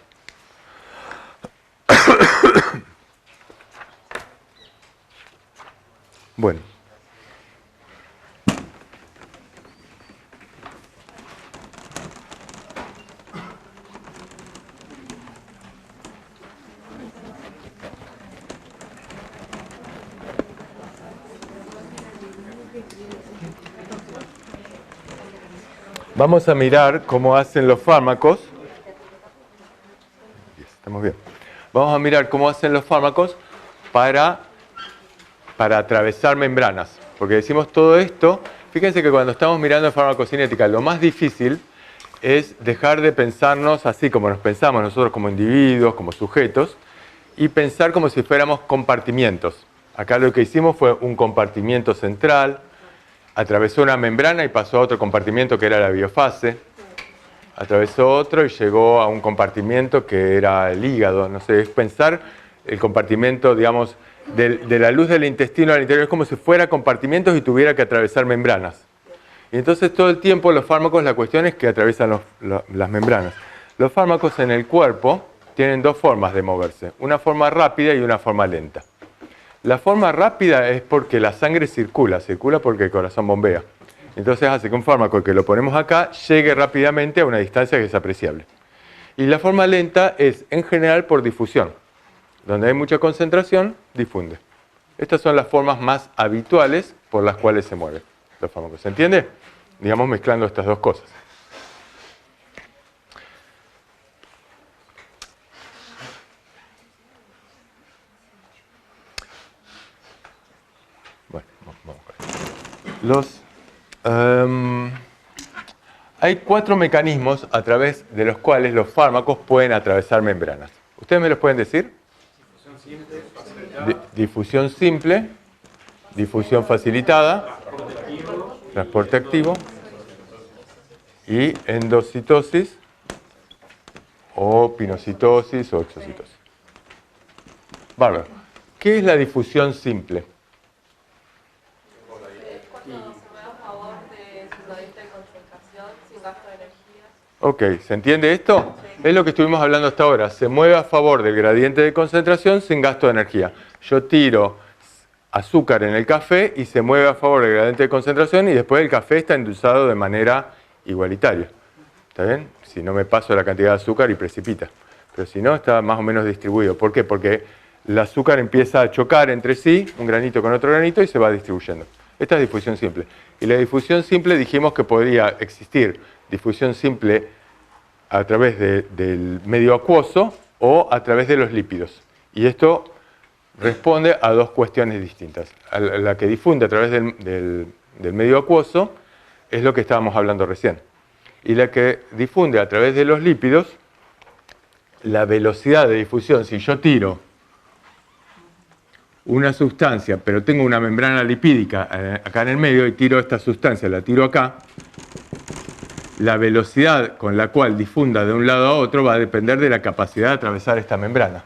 Bueno. Vamos a mirar cómo hacen los fármacos. Estamos bien. Vamos a mirar cómo hacen los fármacos para atravesar membranas. Porque decimos todo esto, fíjense que cuando estamos mirando en farmacocinética, lo más difícil es dejar de pensarnos así como nos pensamos nosotros como individuos, como sujetos, y pensar como si fuéramos compartimientos. Acá lo que hicimos fue un compartimiento central, atravesó una membrana y pasó a otro compartimiento que era la biofase, atravesó otro y llegó a un compartimiento que era el hígado. No sé, es pensar el compartimento, digamos, de la luz del intestino al interior, es como si fuera compartimientos y tuviera que atravesar membranas. Y entonces todo el tiempo los fármacos, la cuestión es que atraviesan las membranas. Los fármacos en el cuerpo tienen dos formas de moverse, una forma rápida y una forma lenta. La forma rápida es porque la sangre circula porque el corazón bombea. Entonces hace que un fármaco que lo ponemos acá llegue rápidamente a una distancia que es apreciable. Y la forma lenta es en general por difusión. Donde hay mucha concentración, difunde. Estas son las formas más habituales por las cuales se mueven los fármacos. ¿Se entiende? Digamos mezclando estas dos cosas. Bueno, vamos con esto. Hay 4 mecanismos a través de los cuales los fármacos pueden atravesar membranas. ¿Ustedes me los pueden decir? Difusión simple, difusión facilitada, transporte activo y endocitosis o pinocitosis o exocitosis. Bárbaro. ¿Qué es la difusión simple? Ok, ¿se entiende esto? Es lo que estuvimos hablando hasta ahora. Se mueve a favor del gradiente de concentración sin gasto de energía. Yo tiro azúcar en el café y se mueve a favor del gradiente de concentración y después el café está endulzado de manera igualitaria. ¿Está bien? Si no me paso la cantidad de azúcar y precipita. Pero si no, está más o menos distribuido. ¿Por qué? Porque el azúcar empieza a chocar entre sí, un granito con otro granito, y se va distribuyendo. Esta es difusión simple. Y la difusión simple dijimos que podría existir difusión simple a través del medio acuoso o a través de los lípidos. Y esto responde a dos cuestiones distintas. La que difunde a través del medio acuoso es lo que estábamos hablando recién. Y la que difunde a través de los lípidos la velocidad de difusión, si yo tiro una sustancia, pero tengo una membrana lipídica acá en el medio y tiro esta sustancia, la tiro acá, la velocidad con la cual difunda de un lado a otro va a depender de la capacidad de atravesar esta membrana.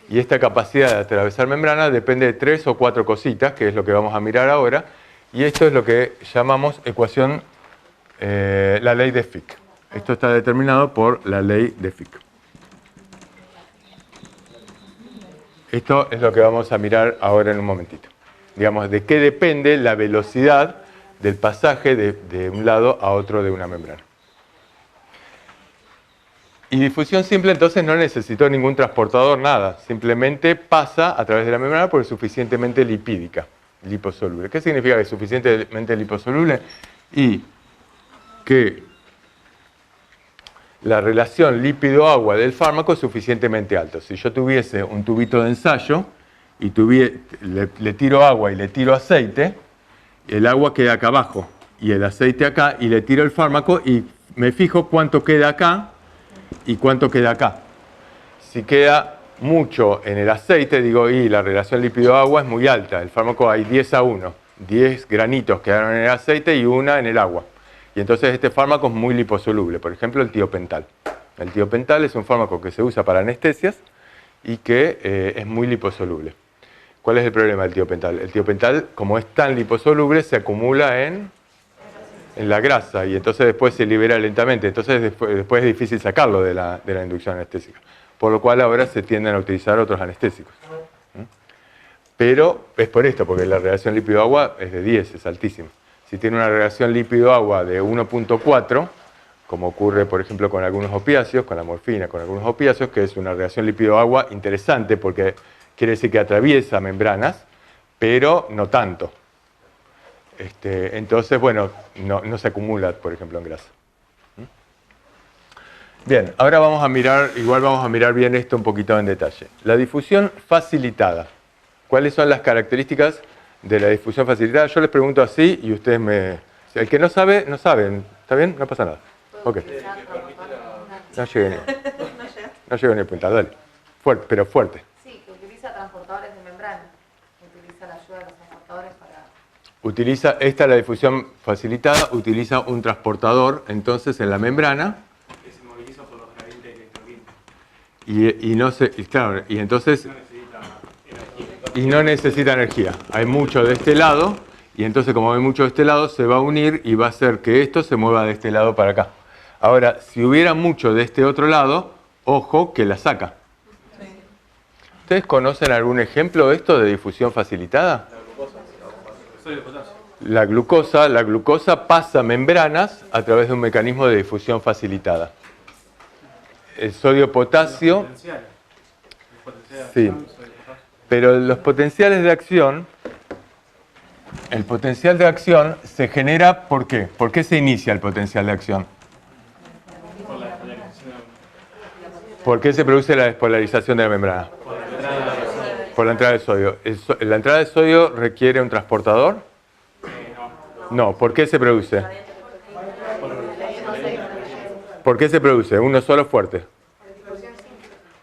Y esta capacidad de atravesar membrana depende de 3 o 4 cositas, que es lo que vamos a mirar ahora, y esto es lo que llamamos ecuación, la ley de Fick. Esto está determinado por la ley de Fick. Esto es lo que vamos a mirar ahora en un momentito. Digamos, de qué depende la velocidad del pasaje de un lado a otro de una membrana. Y difusión simple entonces no necesitó ningún transportador, nada. Simplemente pasa a través de la membrana porque es suficientemente lipídica, liposoluble. ¿Qué significa que es suficientemente liposoluble? Y que la relación lípido-agua del fármaco es suficientemente alta. Si yo tuviese un tubito de ensayo y le tiro agua y le tiro aceite, el agua queda acá abajo y el aceite acá, y le tiro el fármaco y me fijo cuánto queda acá y cuánto queda acá. Si queda mucho en el aceite, digo, y la relación lípido-agua es muy alta. El fármaco hay 10:1. 10 granitos quedaron en el aceite y 1 en el agua. Y entonces este fármaco es muy liposoluble. Por ejemplo, el tiopental. El tiopental es un fármaco que se usa para anestesias y que es muy liposoluble. ¿Cuál es el problema del tiopental? El tiopental, como es tan liposoluble, se acumula en la grasa y entonces después se libera lentamente. Entonces después es difícil sacarlo de la inducción anestésica. Por lo cual ahora se tienden a utilizar otros anestésicos. Pero es por esto, porque la relación lípido-agua es de 10, es altísima. Si tiene una relación lípido-agua de 1.4, como ocurre por ejemplo con algunos opiáceos, con la morfina, con algunos opiáceos, que es una relación lípido-agua interesante porque quiere decir que atraviesa membranas, pero no tanto. Entonces, bueno, no se acumula, por ejemplo, en grasa. Bien, ahora vamos a mirar bien esto un poquito en detalle. La difusión facilitada. ¿Cuáles son las características de la difusión facilitada? Yo les pregunto así y ustedes me... El que no sabe, no saben. ¿Está bien? No pasa nada. Ok. No llegué ni a apuntar, dale. Fuerte, pero fuerte. Sí, que utiliza transportadores de membrana. Utiliza la ayuda de los transportadores para... Esta es la difusión facilitada, utiliza un transportador entonces en la membrana. Que se moviliza por los gradientes electroquímicos. Y entonces... Y no necesita energía. Hay mucho de este lado, y entonces como hay mucho de este lado, se va a unir y va a hacer que esto se mueva de este lado para acá. Ahora, si hubiera mucho de este otro lado, ojo que la saca. ¿Ustedes conocen algún ejemplo de esto de difusión facilitada? La glucosa pasa membranas a través de un mecanismo de difusión facilitada. El sodio-potasio... Sí. Pero los potenciales de acción, el potencial de acción se genera, ¿por qué? ¿Por qué se inicia el potencial de acción? ¿Por qué se produce la despolarización de la membrana? Por la entrada de sodio. ¿La entrada de sodio requiere un transportador? No. ¿Por qué se produce? ¿Por qué se produce? Uno solo fuerte.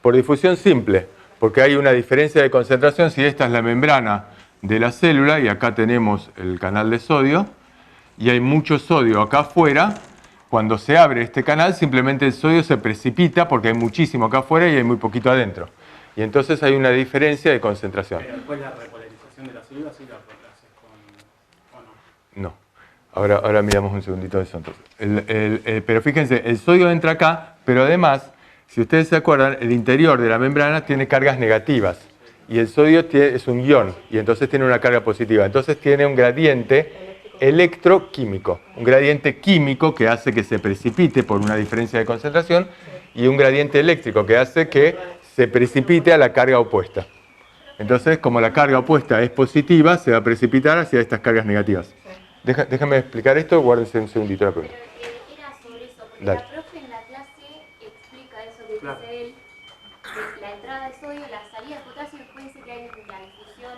Por difusión simple. Porque hay una diferencia de concentración. Si esta es la membrana de la célula y acá tenemos el canal de sodio y hay mucho sodio acá afuera, cuando se abre este canal simplemente el sodio se precipita porque hay muchísimo acá afuera y hay muy poquito adentro. Y entonces hay una diferencia de concentración. Pero después la repolarización de la célula sí la haces con... ¿o no? No. Ahora miramos un segundito eso entonces. Pero fíjense, el sodio entra acá, pero además... Si ustedes se acuerdan, el interior de la membrana tiene cargas negativas y el sodio es un ion y entonces tiene una carga positiva. Entonces tiene un gradiente electroquímico, un gradiente químico que hace que se precipite por una diferencia de concentración y un gradiente eléctrico que hace que se precipite a la carga opuesta. Entonces, como la carga opuesta es positiva, se va a precipitar hacia estas cargas negativas. Déjame explicar esto, guárdense un segundito la pregunta. Era sobre eso, porque Dale. la profe en la clase explica eso que dice él, de la entrada de sodio, la salida de potasio, y después dice que hay una difusión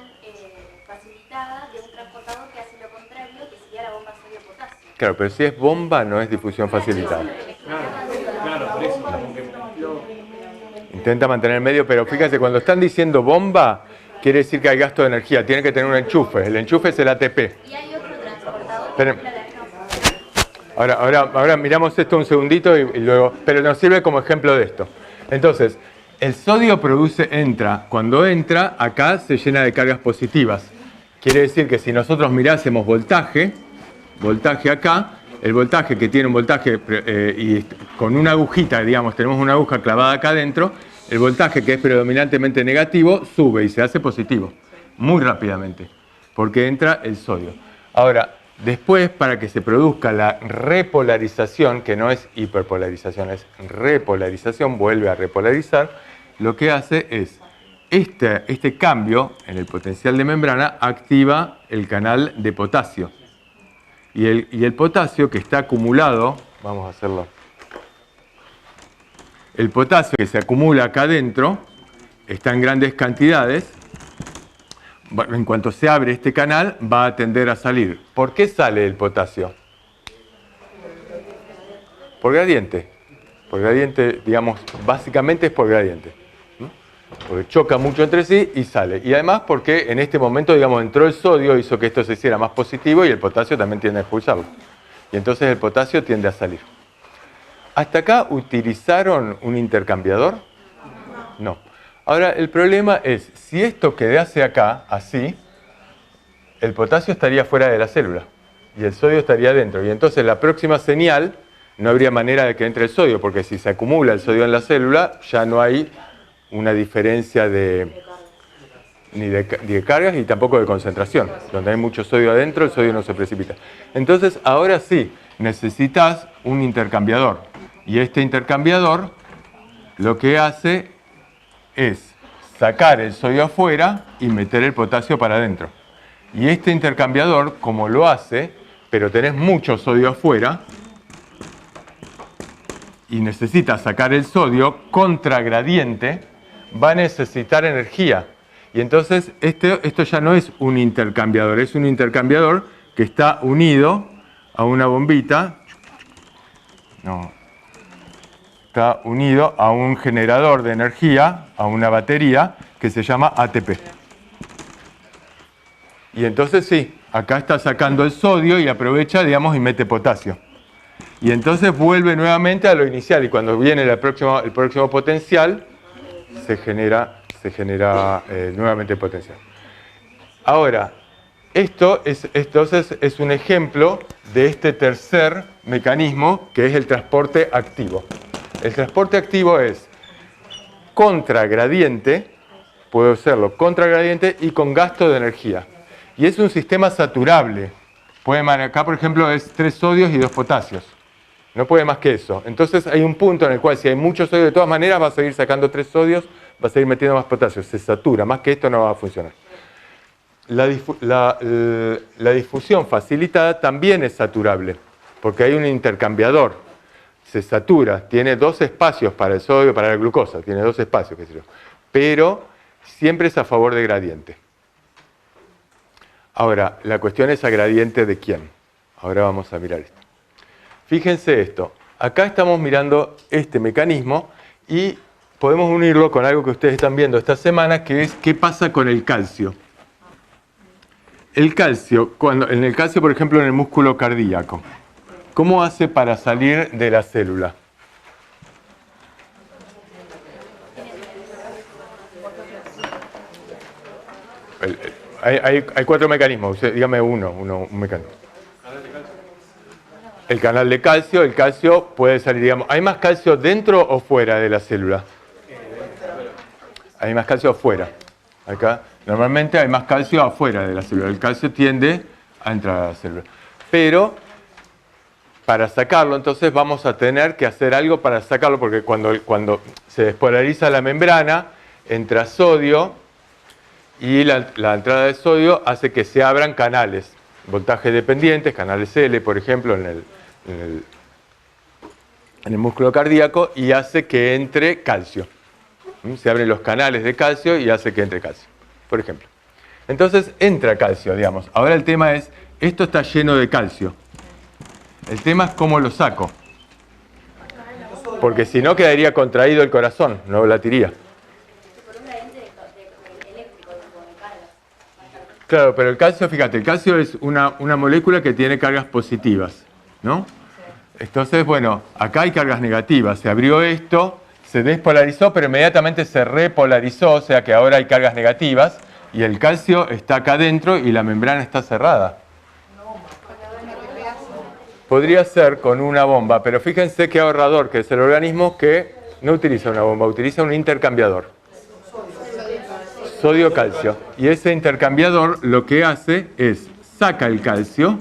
facilitada de un transportador que hace lo contrario, que sería la bomba sodio-potasio. Claro, pero si es bomba no es difusión facilitada. Claro, por eso. intenta mantener el medio, pero fíjense, cuando están diciendo bomba, quiere decir que hay gasto de energía, tiene que tener un enchufe. El enchufe es el ATP. Y hay otro transportador. Esperen. Ahora miramos esto un segundito y luego, pero nos sirve como ejemplo de esto. Entonces, el sodio entra. Cuando entra, acá se llena de cargas positivas. Quiere decir que si nosotros mirásemos voltaje acá, el voltaje que tiene un voltaje y con una agujita, digamos, tenemos una aguja clavada acá adentro, el voltaje que es predominantemente negativo sube y se hace positivo muy rápidamente, porque entra el sodio. Ahora, después, para que se produzca la repolarización, que no es hiperpolarización, es repolarización, vuelve a repolarizar, lo que hace es, este cambio en el potencial de membrana activa el canal de potasio. Y el potasio que está acumulado, vamos a hacerlo, el potasio que se acumula acá adentro, está en grandes cantidades. En cuanto se abre este canal, va a tender a salir. ¿Por qué sale el potasio? Por gradiente. Por gradiente, digamos, básicamente es por gradiente. Porque choca mucho entre sí y sale. Y además porque en este momento, digamos, entró el sodio, hizo que esto se hiciera más positivo y el potasio también tiende a expulsarlo. Y entonces el potasio tiende a salir. ¿Hasta acá utilizaron un intercambiador? No. Ahora, el problema es, si esto quedase acá, así, el potasio estaría fuera de la célula y el sodio estaría dentro. Y entonces la próxima señal no habría manera de que entre el sodio, porque si se acumula el sodio en la célula, ya no hay una diferencia ni de cargas ni tampoco de concentración. Donde hay mucho sodio adentro, el sodio no se precipita. Entonces, ahora sí, necesitas un intercambiador. Y este intercambiador lo que hace es sacar el sodio afuera y meter el potasio para adentro. Y este intercambiador, como lo hace, pero tenés mucho sodio afuera y necesitas sacar el sodio contragradiente, va a necesitar energía. Y entonces esto ya no es un intercambiador, es un intercambiador que está unido a una bombita. Está unido a un generador de energía, a una batería, que se llama ATP. Y entonces sí, acá está sacando el sodio y aprovecha, digamos, y mete potasio. Y entonces vuelve nuevamente a lo inicial, y cuando viene el próximo potencial, se genera nuevamente potencial. Ahora, esto entonces es un ejemplo de este tercer mecanismo, que es el transporte activo. El transporte activo es contragradiente, puedo hacerlo contragradiente y con gasto de energía. Y es un sistema saturable. Acá, por ejemplo, es 3 sodios y 2 potasios. No puede más que eso. Entonces hay un punto en el cual si hay mucho sodio, de todas maneras va a seguir sacando 3 sodios, va a seguir metiendo más potasio. Se satura. Más que esto no va a funcionar. La difusión facilitada también es saturable, porque hay un intercambiador. Se satura, tiene 2 espacios para el sodio, para la glucosa, tiene 2 espacios, qué sé yo, pero siempre es a favor de gradiente. Ahora, la cuestión es a gradiente de quién. Ahora vamos a mirar esto. Fíjense esto, acá estamos mirando este mecanismo y podemos unirlo con algo que ustedes están viendo esta semana, que es qué pasa con el calcio. El calcio, en el calcio, por ejemplo, en el músculo cardíaco, ¿cómo hace para salir de la célula? Hay 4 mecanismos. Dígame un mecanismo. El canal de calcio. El calcio puede salir, digamos. ¿Hay más calcio dentro o fuera de la célula? Hay más calcio afuera. Acá, normalmente hay más calcio afuera de la célula. El calcio tiende a entrar a la célula. Pero para sacarlo, entonces vamos a tener que hacer algo para sacarlo, porque cuando se despolariza la membrana, entra sodio y la entrada de sodio hace que se abran canales, voltaje dependientes, canales L, por ejemplo, en el músculo cardíaco, y hace que entre calcio. Se abren los canales de calcio y hace que entre calcio, por ejemplo. Entonces entra calcio, digamos. Ahora el tema es, esto está lleno de calcio. El tema es cómo lo saco. porque si no quedaría contraído el corazón, no latiría. Claro, pero el calcio, fíjate, el calcio es una molécula que tiene cargas positivas, ¿no? Entonces, bueno, acá hay cargas negativas. Se abrió esto, se despolarizó, pero inmediatamente se repolarizó, o sea que ahora hay cargas negativas y el calcio está acá adentro y la membrana está cerrada. Podría ser con una bomba, pero fíjense qué ahorrador, que es el organismo que no utiliza una bomba, utiliza un intercambiador. Sodio-calcio. Y ese intercambiador lo que hace es saca el calcio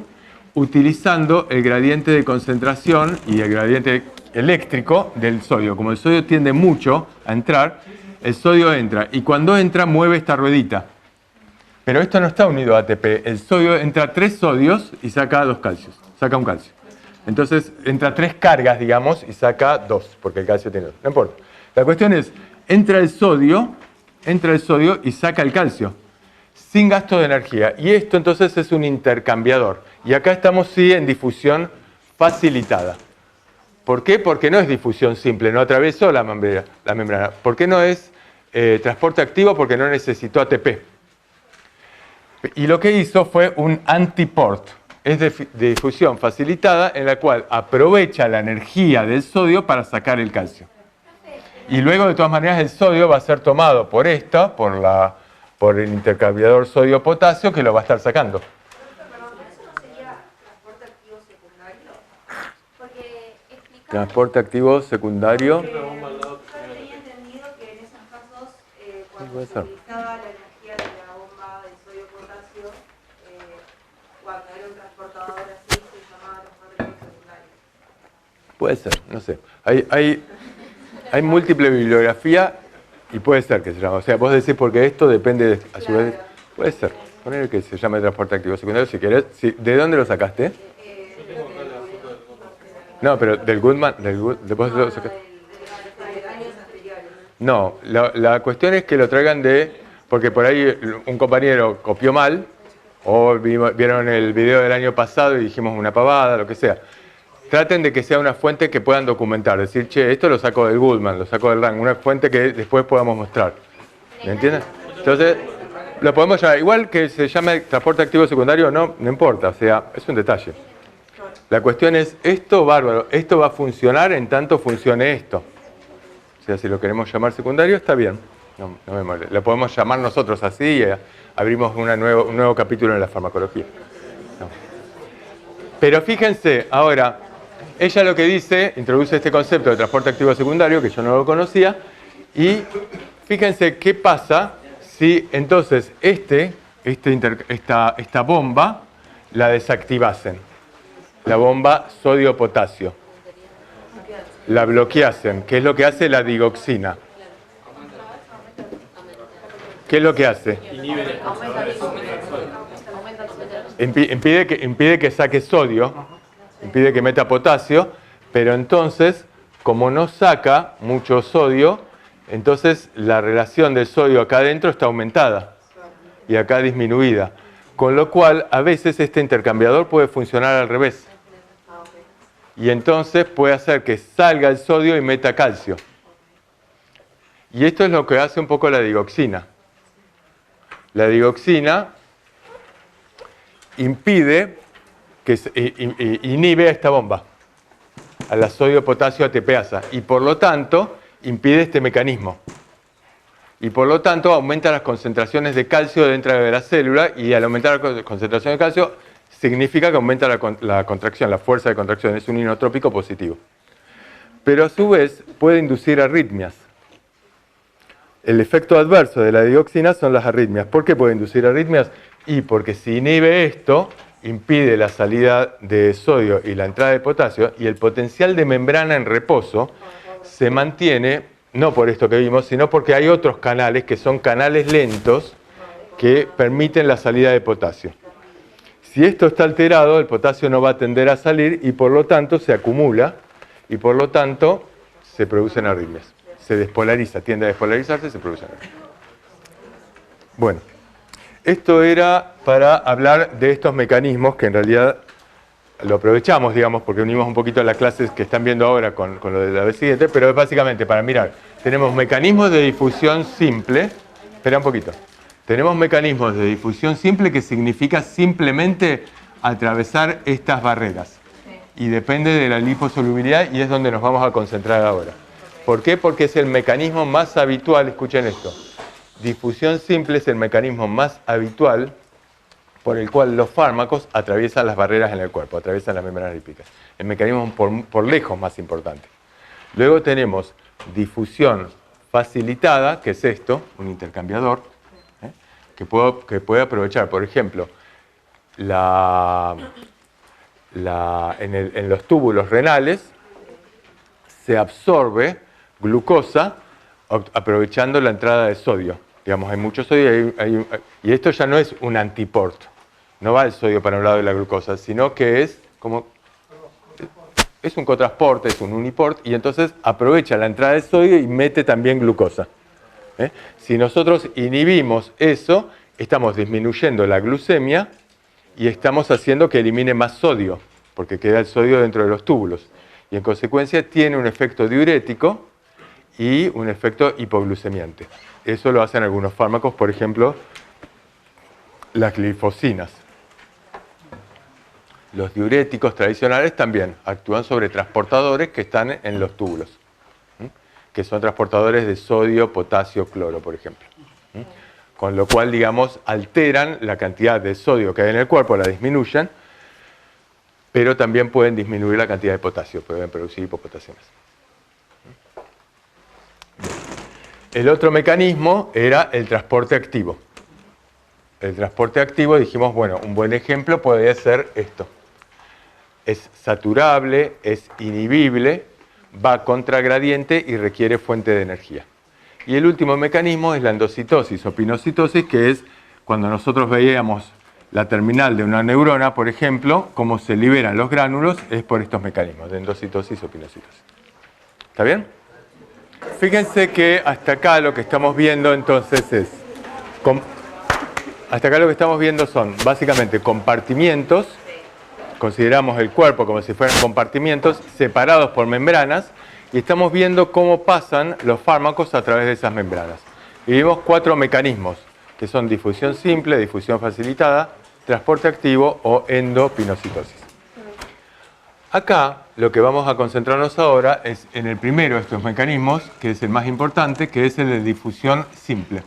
utilizando el gradiente de concentración y el gradiente eléctrico del sodio. Como el sodio tiende mucho a entrar, el sodio entra y cuando entra mueve esta ruedita. Pero esto no está unido a ATP. El sodio entra 3 sodios y saca 2 calcios. Saca un calcio. Entonces entra 3 cargas, digamos, y saca 2, porque el calcio tiene 2. No importa. La cuestión es, entra el sodio y saca el calcio, sin gasto de energía. Y esto entonces es un intercambiador. Y acá estamos sí en difusión facilitada. ¿Por qué? Porque no es difusión simple, no atravesó la membrana. ¿Por qué no es transporte activo? Porque no necesitó ATP. Y lo que hizo fue un antiport. Es de difusión facilitada en la cual aprovecha la energía del sodio para sacar el calcio. Y luego, de todas maneras, el sodio va a ser tomado por por el intercambiador sodio-potasio que lo va a estar sacando. Transporte activo secundario. Yo tenía entendido que en esos casos, cuando se utilizaba la energía de la bomba de sodio-potasio, cuando era un transportador así, se llamaba transporte activo secundario. Puede ser, no sé. Hay múltiple bibliografía y puede ser que se llame. O sea, vos decís porque esto depende, a su vez, puede ser. Poner que se llame transporte activo secundario si querés. ¿De dónde lo sacaste? No, pero del Goodman, después lo sacaste. No, la cuestión es que lo traigan porque por ahí un compañero copió mal, o vieron el video del año pasado y dijimos una pavada, lo que sea. Traten de que sea una fuente que puedan documentar, decir, che, esto lo saco del Goodman, lo saco del RAND, una fuente que después podamos mostrar. ¿Me entienden? Entonces, lo podemos llamar, igual que se llame transporte activo secundario, no importa, o sea, es un detalle. La cuestión es, esto bárbaro, esto va a funcionar en tanto funcione esto. O sea, si lo queremos llamar secundario, está bien, no me molesta. Lo podemos llamar nosotros así y abrimos un nuevo capítulo en la farmacología. No. Pero fíjense, ahora, ella lo que dice, introduce este concepto de transporte activo secundario, que yo no lo conocía, y fíjense qué pasa si entonces esta bomba la desactivasen. La bomba sodio-potasio. La bloqueasen. ¿Qué es lo que hace la digoxina? ¿Qué es lo que hace? Impide que saque sodio, impide que meta potasio, pero entonces, como no saca mucho sodio, entonces la relación del sodio acá adentro está aumentada y acá disminuida. Con lo cual, a veces este intercambiador puede funcionar al revés. Y entonces puede hacer que salga el sodio y meta calcio. Y esto es lo que hace un poco la digoxina. La digoxina inhibe a esta bomba, a la sodio-potasio ATPasa, y por lo tanto impide este mecanismo. Y por lo tanto aumenta las concentraciones de calcio dentro de la célula, y al aumentar la concentración de calcio significa que aumenta la contracción, la fuerza de contracción, es un inotrópico positivo. Pero a su vez puede inducir arritmias. El efecto adverso de la digoxina son las arritmias. ¿Por qué puede inducir arritmias? Y porque si inhibe esto, impide la salida de sodio y la entrada de potasio, y el potencial de membrana en reposo se mantiene, no por esto que vimos, sino porque hay otros canales que son canales lentos que permiten la salida de potasio. Si esto está alterado, el potasio no va a tender a salir y por lo tanto se acumula y por lo tanto se producen arritmias. Se despolariza, tiende a despolarizarse y se producen arritmias. Bueno, esto era para hablar de estos mecanismos que en realidad lo aprovechamos, digamos, porque unimos un poquito las clases que están viendo ahora con lo de la vez siguiente, pero es básicamente para mirar. Tenemos mecanismos de difusión simple. Espera un poquito. Tenemos mecanismos de difusión simple que significa simplemente atravesar estas barreras. Y depende de la liposolubilidad y es donde nos vamos a concentrar ahora. ¿Por qué? Porque es el mecanismo más habitual, escuchen esto. Difusión simple es el mecanismo más habitual por el cual los fármacos atraviesan las barreras en el cuerpo, atraviesan las membranas lipídicas. El mecanismo por lejos más importante. Luego tenemos difusión facilitada, que es esto, un intercambiador, que puede aprovechar, por ejemplo, en los túbulos renales se absorbe glucosa aprovechando la entrada de sodio. Digamos, hay mucho sodio y esto ya no es un antiport. No va el sodio para un lado de la glucosa, sino que es un cotransporte, es un uniport, y entonces aprovecha la entrada de sodio y mete también glucosa. Si nosotros inhibimos eso, estamos disminuyendo la glucemia y estamos haciendo que elimine más sodio, porque queda el sodio dentro de los túbulos. Y en consecuencia tiene un efecto diurético y un efecto hipoglucemiante. Eso lo hacen algunos fármacos, por ejemplo, las glifosinas. Los diuréticos tradicionales también actúan sobre transportadores que están en los túbulos, que son transportadores de sodio, potasio, cloro, por ejemplo. Con lo cual, digamos, alteran la cantidad de sodio que hay en el cuerpo, la disminuyen, pero también pueden disminuir la cantidad de potasio, pueden producir hipopotasias. El otro mecanismo era el transporte activo. El transporte activo, dijimos, bueno, un buen ejemplo podría ser esto. Es saturable, es inhibible, va contra gradiente y requiere fuente de energía. Y el último mecanismo es la endocitosis o pinocitosis, que es cuando nosotros veíamos la terminal de una neurona, por ejemplo, cómo se liberan los gránulos, es por estos mecanismos de endocitosis o pinocitosis. ¿Está bien? Fíjense que hasta acá lo que estamos viendo entonces es... Hasta acá lo que estamos viendo son básicamente compartimientos. Consideramos el cuerpo como si fueran compartimientos separados por membranas y estamos viendo cómo pasan los fármacos a través de esas membranas. Y vimos 4 mecanismos, que son difusión simple, difusión facilitada, transporte activo o endopinocitosis. Acá lo que vamos a concentrarnos ahora es en el primero de estos mecanismos, que es el más importante, que es el de difusión simple.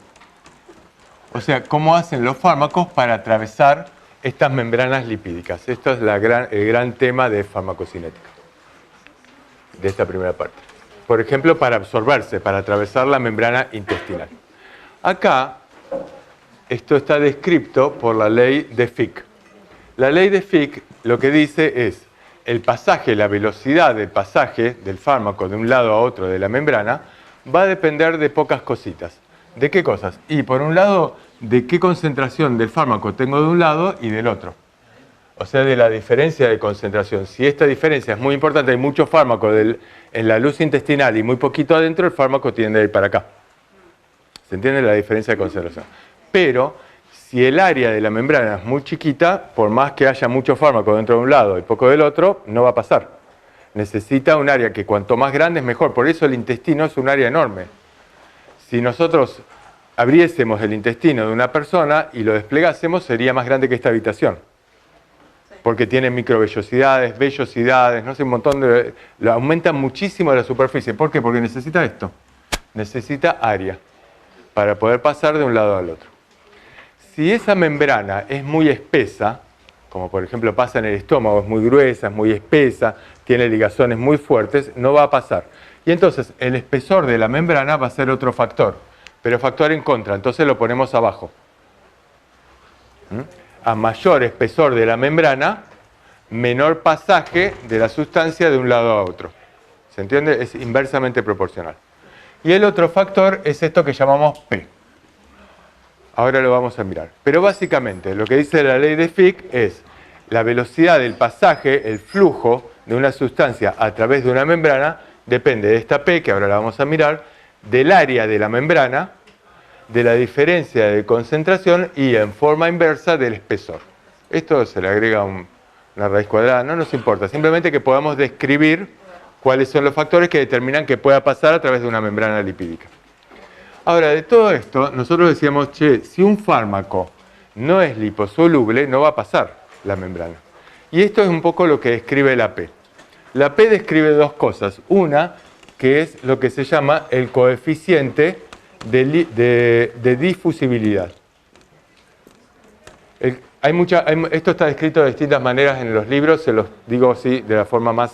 O sea, cómo hacen los fármacos para atravesar estas membranas lipídicas. Esto es el gran tema de farmacocinética, de esta primera parte. Por ejemplo, para absorberse, para atravesar la membrana intestinal. Acá, esto está descrito por la ley de Fick. La ley de Fick lo que dice es, el pasaje, la velocidad del pasaje del fármaco de un lado a otro de la membrana va a depender de pocas cositas. ¿De qué cosas? Y por un lado, de qué concentración del fármaco tengo de un lado y del otro. O sea, de la diferencia de concentración. Si esta diferencia es muy importante, hay mucho fármaco en la luz intestinal y muy poquito adentro, el fármaco tiende a ir para acá. ¿Se entiende la diferencia de concentración? Pero si el área de la membrana es muy chiquita, por más que haya mucho fármaco dentro de un lado y poco del otro, no va a pasar. Necesita un área que cuanto más grande es mejor. Por eso el intestino es un área enorme. Si nosotros abriésemos el intestino de una persona y lo desplegásemos, sería más grande que esta habitación. Porque tiene microvellosidades, vellosidades, no sé, un montón de... Lo aumenta muchísimo la superficie. ¿Por qué? Porque necesita esto. Necesita área para poder pasar de un lado al otro. Si esa membrana es muy espesa, como por ejemplo pasa en el estómago, es muy gruesa, es muy espesa, tiene ligazones muy fuertes, no va a pasar. Y entonces el espesor de la membrana va a ser otro factor, pero factor en contra, entonces lo ponemos abajo. A mayor espesor de la membrana, menor pasaje de la sustancia de un lado a otro. ¿Se entiende? Es inversamente proporcional. Y el otro factor es esto que llamamos P. Ahora lo vamos a mirar. Pero básicamente lo que dice la ley de Fick es la velocidad del pasaje, el flujo de una sustancia a través de una membrana, depende de esta P, que ahora la vamos a mirar, del área de la membrana, de la diferencia de concentración y en forma inversa del espesor. Esto se le agrega un una raíz cuadrada, no nos importa, simplemente que podamos describir cuáles son los factores que determinan que pueda pasar a través de una membrana lipídica. Ahora, de todo esto, nosotros decíamos, che, si un fármaco no es liposoluble, no va a pasar la membrana. Y esto es un poco lo que describe la P. La P describe dos cosas. Una, que es lo que se llama el coeficiente de difusibilidad. Esto está descrito de distintas maneras en los libros, se los digo así de la forma más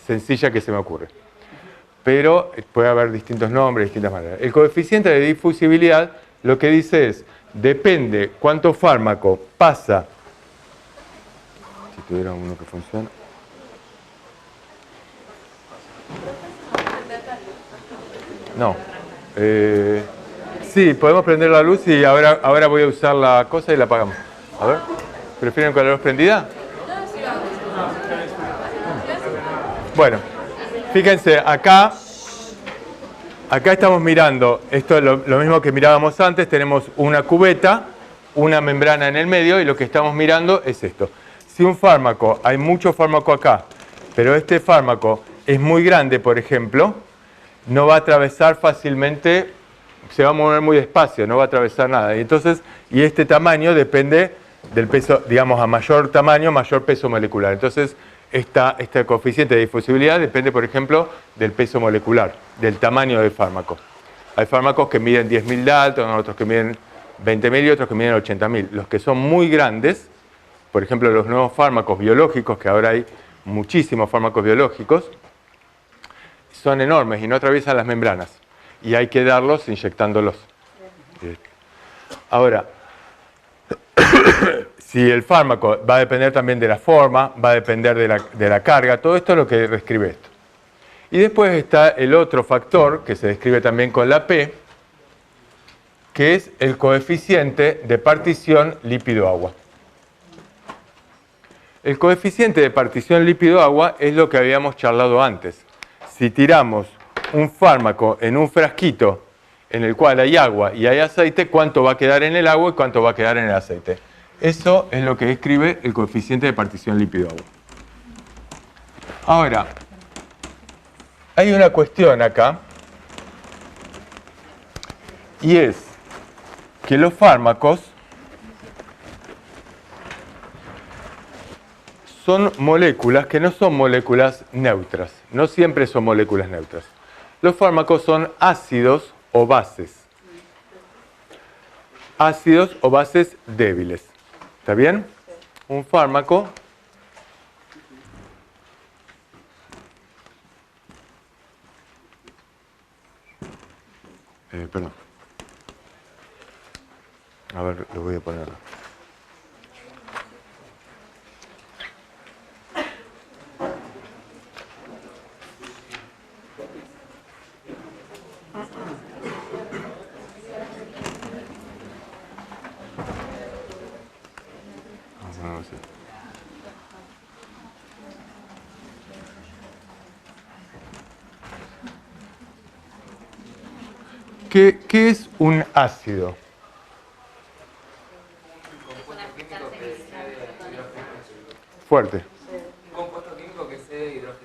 sencilla que se me ocurre. Pero puede haber distintos nombres, distintas maneras. El coeficiente de difusibilidad lo que dice es, depende cuánto fármaco pasa, si tuviera uno que funcione. No. Sí, podemos prender la luz y ahora voy a usar la cosa y la apagamos. A ver, ¿prefieren con la luz prendida? Bueno, fíjense, acá estamos mirando, esto es lo mismo que mirábamos antes, tenemos una cubeta, una membrana en el medio y lo que estamos mirando es esto. Si un fármaco, hay mucho fármaco acá, pero este fármaco es muy grande, por ejemplo, no va a atravesar fácilmente, se va a mover muy despacio, no va a atravesar nada. Y este tamaño depende del peso, digamos, a mayor tamaño, mayor peso molecular. Entonces, este coeficiente de difusibilidad depende, por ejemplo, del peso molecular, del tamaño del fármaco. Hay fármacos que miden 10.000 Dalton, otros que miden 20.000 y otros que miden 80.000. Los que son muy grandes, por ejemplo, los nuevos fármacos biológicos, que ahora hay muchísimos fármacos biológicos, son enormes y no atraviesan las membranas. Y hay que darlos inyectándolos. Ahora, si el fármaco va a depender también de la forma, va a depender de la carga, todo esto es lo que describe esto. Y después está el otro factor, que se describe también con la P, que es el coeficiente de partición lípido-agua. El coeficiente de partición lípido-agua es lo que habíamos charlado antes. Si tiramos un fármaco en un frasquito en el cual hay agua y hay aceite, ¿cuánto va a quedar en el agua y cuánto va a quedar en el aceite? Eso es lo que describe el coeficiente de partición lípido-agua. Ahora, hay una cuestión acá, y es que los fármacos son moléculas que no son moléculas neutras, no siempre son moléculas neutras. Los fármacos son ácidos o bases. Ácidos o bases débiles. ¿Está bien? Un fármaco perdón. A ver, lo voy a poner. ¿Qué es un ácido? Fuerte. Un compuesto químico que cede hidrogeniones.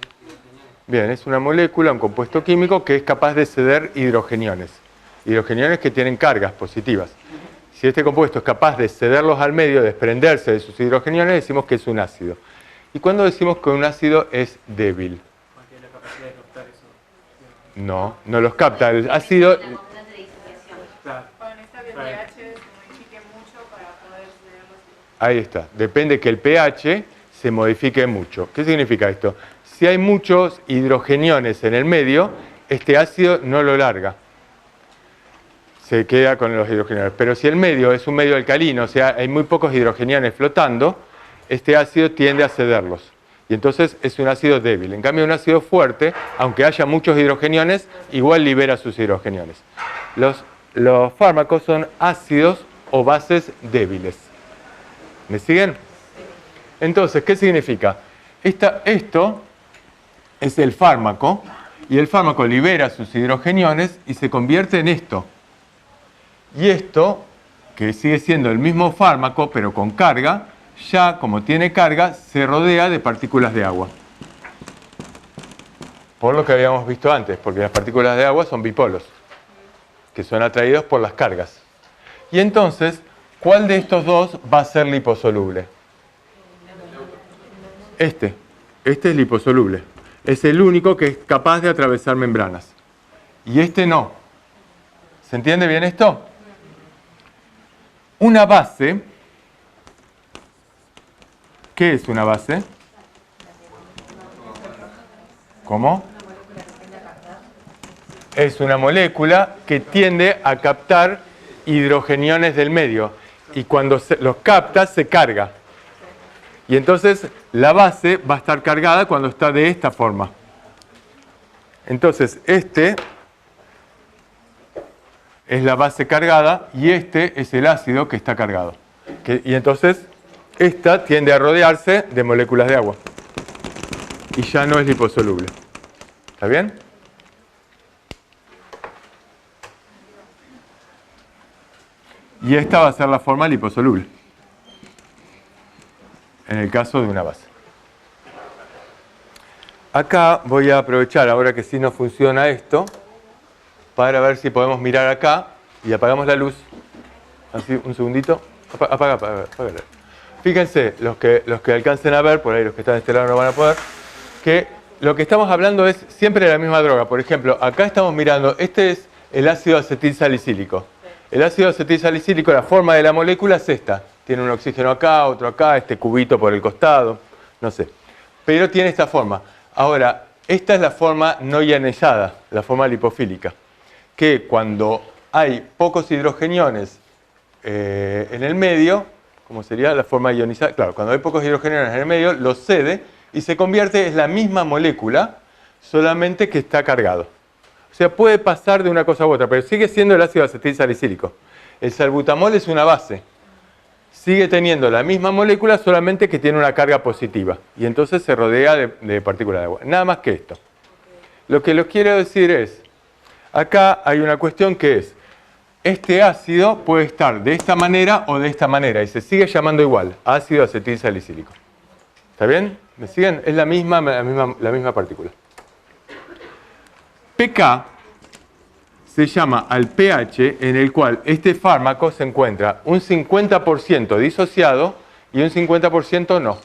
Bien, es una molécula, un compuesto químico que es capaz de ceder hidrogeniones. Hidrogeniones que tienen cargas positivas. Si este compuesto es capaz de cederlos al medio, desprenderse de sus hidrogeniones, decimos que es un ácido. ¿Y cuándo decimos que un ácido es débil? Porque la capacidad de captar eso. No, no los capta. El ácido... Claro. Con esta que el pH se modifique mucho para poder cederlos. Ahí está. Depende que el pH se modifique mucho. ¿Qué significa esto? Si hay muchos hidrogeniones en el medio, este ácido no lo larga. Se queda con los hidrogeniones. Pero si el medio es un medio alcalino, o sea, hay muy pocos hidrogeniones flotando, este ácido tiende a cederlos. Y entonces es un ácido débil. En cambio, un ácido fuerte, aunque haya muchos hidrogeniones, igual libera sus hidrogeniones. Los fármacos son ácidos o bases débiles. ¿Me siguen? Entonces, ¿qué significa? Esto es el fármaco, y el fármaco libera sus hidrogeniones y se convierte en esto. Y esto, que sigue siendo el mismo fármaco, pero con carga, ya como tiene carga, se rodea de partículas de agua. Por lo que habíamos visto antes, porque las partículas de agua son bipolos, que son atraídos por las cargas. Y entonces, ¿cuál de estos dos va a ser liposoluble? Este es liposoluble. Es el único que es capaz de atravesar membranas. Y este no. ¿Se entiende bien esto? Una base. ¿Qué es una base? ¿Cómo? Es una molécula que tiende a captar hidrogeniones del medio. Y cuando los capta, se carga. Y entonces la base va a estar cargada cuando está de esta forma. Entonces este es la base cargada y este es el ácido que está cargado. Y entonces esta tiende a rodearse de moléculas de agua. Y ya no es liposoluble. ¿Está bien? Y esta va a ser la forma liposoluble. En el caso de una base. Acá voy a aprovechar, ahora que sí no funciona esto, para ver si podemos mirar acá y apagamos la luz. Así, un segundito. Apaga. Fíjense, los que alcancen a ver, por ahí los que están de este lado no van a poder, que lo que estamos hablando es siempre de la misma droga. Por ejemplo, acá estamos mirando, este es el ácido acetil salicílico. El ácido acetil salicílico, la forma de la molécula es esta. Tiene un oxígeno acá, otro acá, este cubito por el costado, no sé. Pero tiene esta forma. Ahora, esta es la forma no ionizada, la forma lipofílica. Que cuando hay pocos hidrogeniones en el medio, ¿cómo sería la forma ionizada? Claro, cuando hay pocos hidrogeniones en el medio, los cede y se convierte en la misma molécula, solamente que está cargado. O sea, puede pasar de una cosa u otra, pero sigue siendo el ácido acetil salicílico. El salbutamol es una base. Sigue teniendo la misma molécula, solamente que tiene una carga positiva. Y entonces se rodea de partículas de agua. Nada más que esto. Lo que les quiero decir es, acá hay una cuestión que es, este ácido puede estar de esta manera o de esta manera. Y se sigue llamando igual, ácido acetil salicílico. ¿Está bien? ¿Me siguen? Es la misma partícula. pK se llama al pH en el cual este fármaco se encuentra un 50% disociado y un 50% no.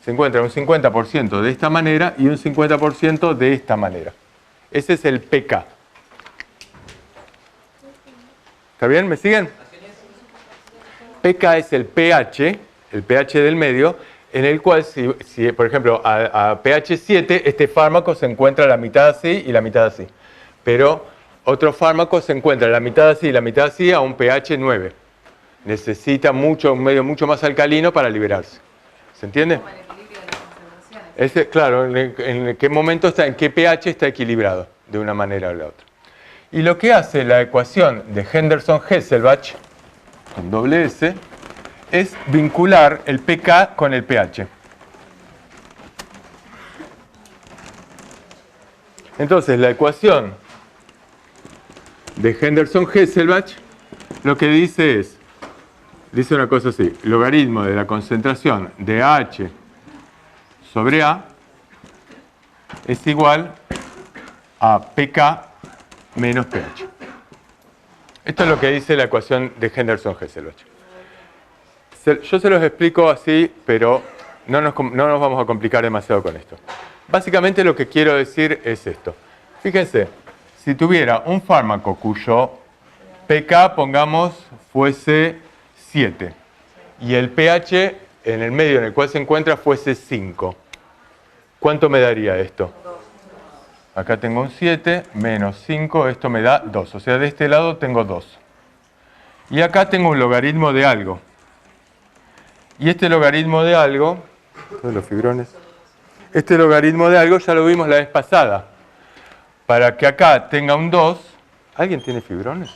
Se encuentra un 50% de esta manera y un 50% de esta manera. Ese es el pK. ¿Está bien? ¿Me siguen? pK es el pH del medio, en el cual, si por ejemplo, a pH 7, este fármaco se encuentra la mitad así y la mitad así. Pero otro fármaco se encuentra la mitad así y la mitad así a un pH 9. Necesita un medio mucho más alcalino para liberarse. ¿Se entiende? Claro, en qué momento está, en qué pH está equilibrado, de una manera o la otra. Y lo que hace la ecuación de Henderson-Hasselbalch, con doble S, es vincular el pK con el pH. Entonces, la ecuación de Henderson-Hasselbalch lo que dice una cosa así: logaritmo de la concentración de H sobre A es igual a pK menos pH. Esto es lo que dice la ecuación de Henderson-Hasselbalch. Yo se los explico así, pero no nos vamos a complicar demasiado con esto. Básicamente lo que quiero decir es esto. Fíjense, si tuviera un fármaco cuyo pK, pongamos, fuese 7 y el pH en el medio en el cual se encuentra fuese 5, ¿cuánto me daría esto? Acá tengo un 7 menos 5, esto me da 2. O sea, de este lado tengo 2. Y acá tengo un logaritmo de algo. Y este logaritmo de algo, los fibrones, este logaritmo de algo ya lo vimos la vez pasada. Para que acá tenga un 2, ¿alguien tiene fibrones?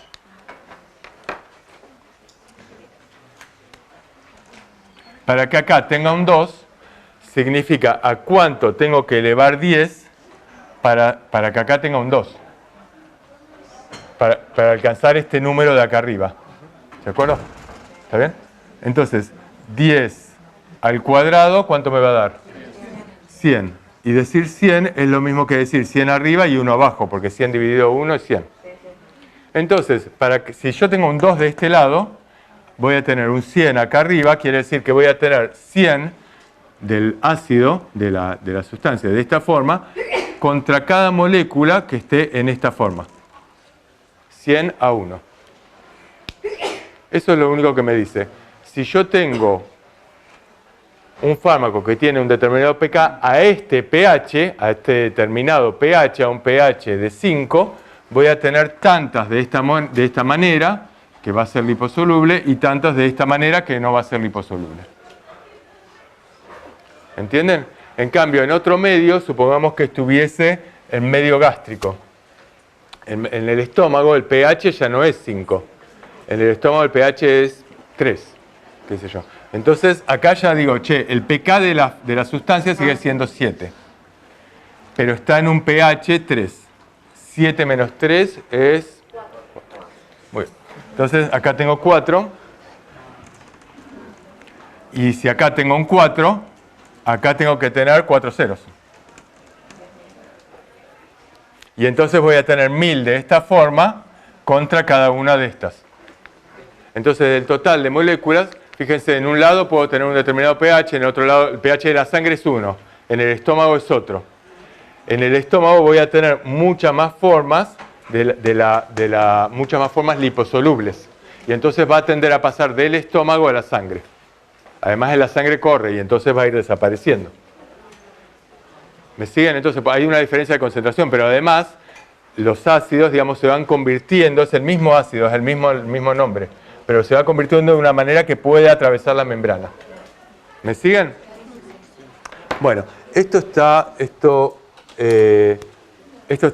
Para que acá tenga un 2, significa a cuánto tengo que elevar 10 para que acá tenga un 2. Para alcanzar este número de acá arriba. ¿De acuerdo? ¿Está bien? Entonces, 10 al cuadrado, ¿cuánto me va a dar? 100. Y decir 100 es lo mismo que decir 100 arriba y 1 abajo, porque 100 dividido 1 es 100. Entonces, si yo tengo un 2 de este lado, voy a tener un 100 acá arriba, quiere decir que voy a tener 100 del ácido, de la sustancia, de esta forma, contra cada molécula que esté en esta forma. 100 a 1. Eso es lo único que me dice. Si yo tengo un fármaco que tiene un determinado pK a este pH, a este determinado pH, a un pH de 5, voy a tener tantas de esta manera, que va a ser liposoluble, y tantas de esta manera que no va a ser liposoluble. ¿Entienden? En cambio, en otro medio, supongamos que estuviese en medio gástrico. En el estómago el pH ya no es 5. En el estómago el pH es 3, qué sé yo. Entonces, acá ya digo, che, el pK de la sustancia sigue siendo 7. Pero está en un pH 3. 7 menos 3 es 4. Bueno, entonces, acá tengo 4. Y si acá tengo un 4, acá tengo que tener 4 ceros. Y entonces voy a tener 1000 de esta forma contra cada una de estas. Entonces, del total de moléculas, fíjense, en un lado puedo tener un determinado pH, en el otro lado el pH de la sangre es 1, en el estómago es otro. En el estómago voy a tener muchas más formas, muchas más formas liposolubles. Y entonces va a tender a pasar del estómago a la sangre. Además, la sangre corre y entonces va a ir desapareciendo. ¿Me siguen? Entonces hay una diferencia de concentración, pero además los ácidos, digamos, se van convirtiendo, es el mismo ácido, es el mismo nombre, pero se va convirtiendo de una manera que puede atravesar la membrana. ¿Me siguen? Bueno, esto está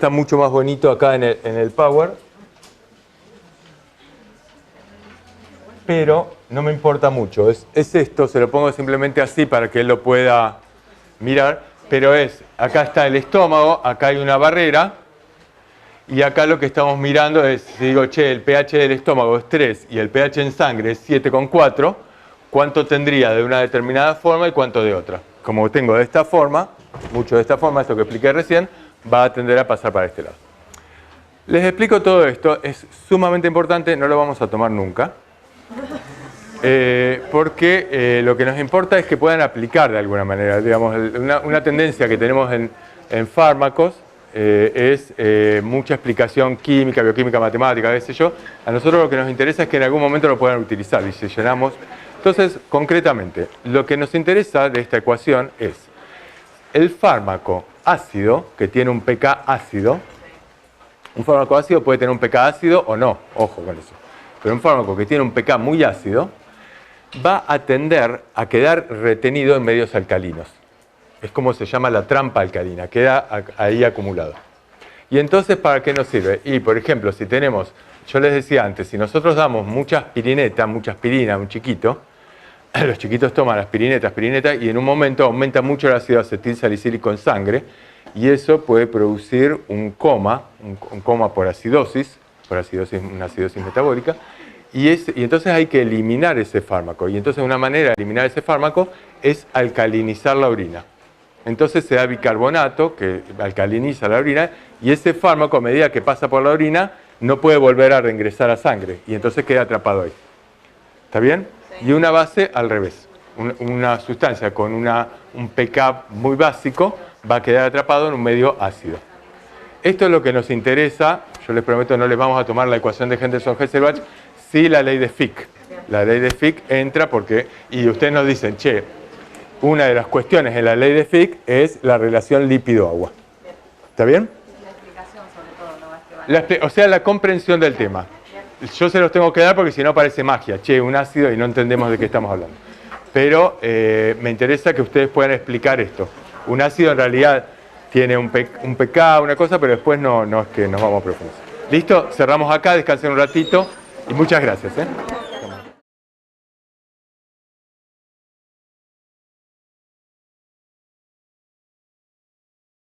mucho más bonito acá en el Power, pero no me importa mucho. Es esto, se lo pongo simplemente así para que él lo pueda mirar, pero acá está el estómago, acá hay una barrera, y acá lo que estamos mirando es, si digo, che, el pH del estómago es 3 y el pH en sangre es 7,4, ¿cuánto tendría de una determinada forma y cuánto de otra? Como tengo de esta forma, mucho de esta forma, esto que expliqué recién, va a tender a pasar para este lado. Les explico todo esto, es sumamente importante, no lo vamos a tomar nunca, porque lo que nos importa es que puedan aplicar de alguna manera. Digamos, una tendencia que tenemos en fármacos es mucha explicación química, bioquímica, matemática, qué sé yo. A nosotros lo que nos interesa es que en algún momento lo puedan utilizar y si llenamos. Entonces, concretamente, lo que nos interesa de esta ecuación es el fármaco ácido, que tiene un pK ácido. Un fármaco ácido puede tener un pK ácido o no, ojo con eso. Pero un fármaco que tiene un pK muy ácido va a tender a quedar retenido en medios alcalinos. Es como se llama la trampa alcalina, queda ahí acumulado. Y entonces, ¿para qué nos sirve? Y, por ejemplo, si tenemos, yo les decía antes, si nosotros damos mucha aspirineta, mucha aspirina a un chiquito, los chiquitos toman aspirineta, y en un momento aumenta mucho el ácido acetil salicílico en sangre, y eso puede producir un coma por acidosis, una acidosis metabólica, y entonces hay que eliminar ese fármaco. Y entonces una manera de eliminar ese fármaco es alcalinizar la orina. Entonces se da bicarbonato que alcaliniza la orina y ese fármaco a medida que pasa por la orina no puede volver a reingresar a sangre y entonces queda atrapado ahí. ¿Está bien? Sí. Y una base al revés. Una sustancia con un pK muy básico va a quedar atrapado en un medio ácido. Esto es lo que nos interesa. Yo les prometo no les vamos a tomar la ecuación de Henderson-Hasselbalch, sí la ley de Fick. La ley de Fick entra porque, y ustedes nos dicen, che, una de las cuestiones en la ley de Fick es la relación lípido-agua. ¿Está bien? La explicación sobre todo, ¿no? O sea, la comprensión del tema. Yo se los tengo que dar porque si no parece magia. Che, un ácido y no entendemos de qué estamos hablando. Pero me interesa que ustedes puedan explicar esto. Un ácido en realidad tiene un pK, una cosa, pero después no es que nos vamos a profundizar. ¿Listo? Cerramos acá, descansen un ratito y muchas gracias.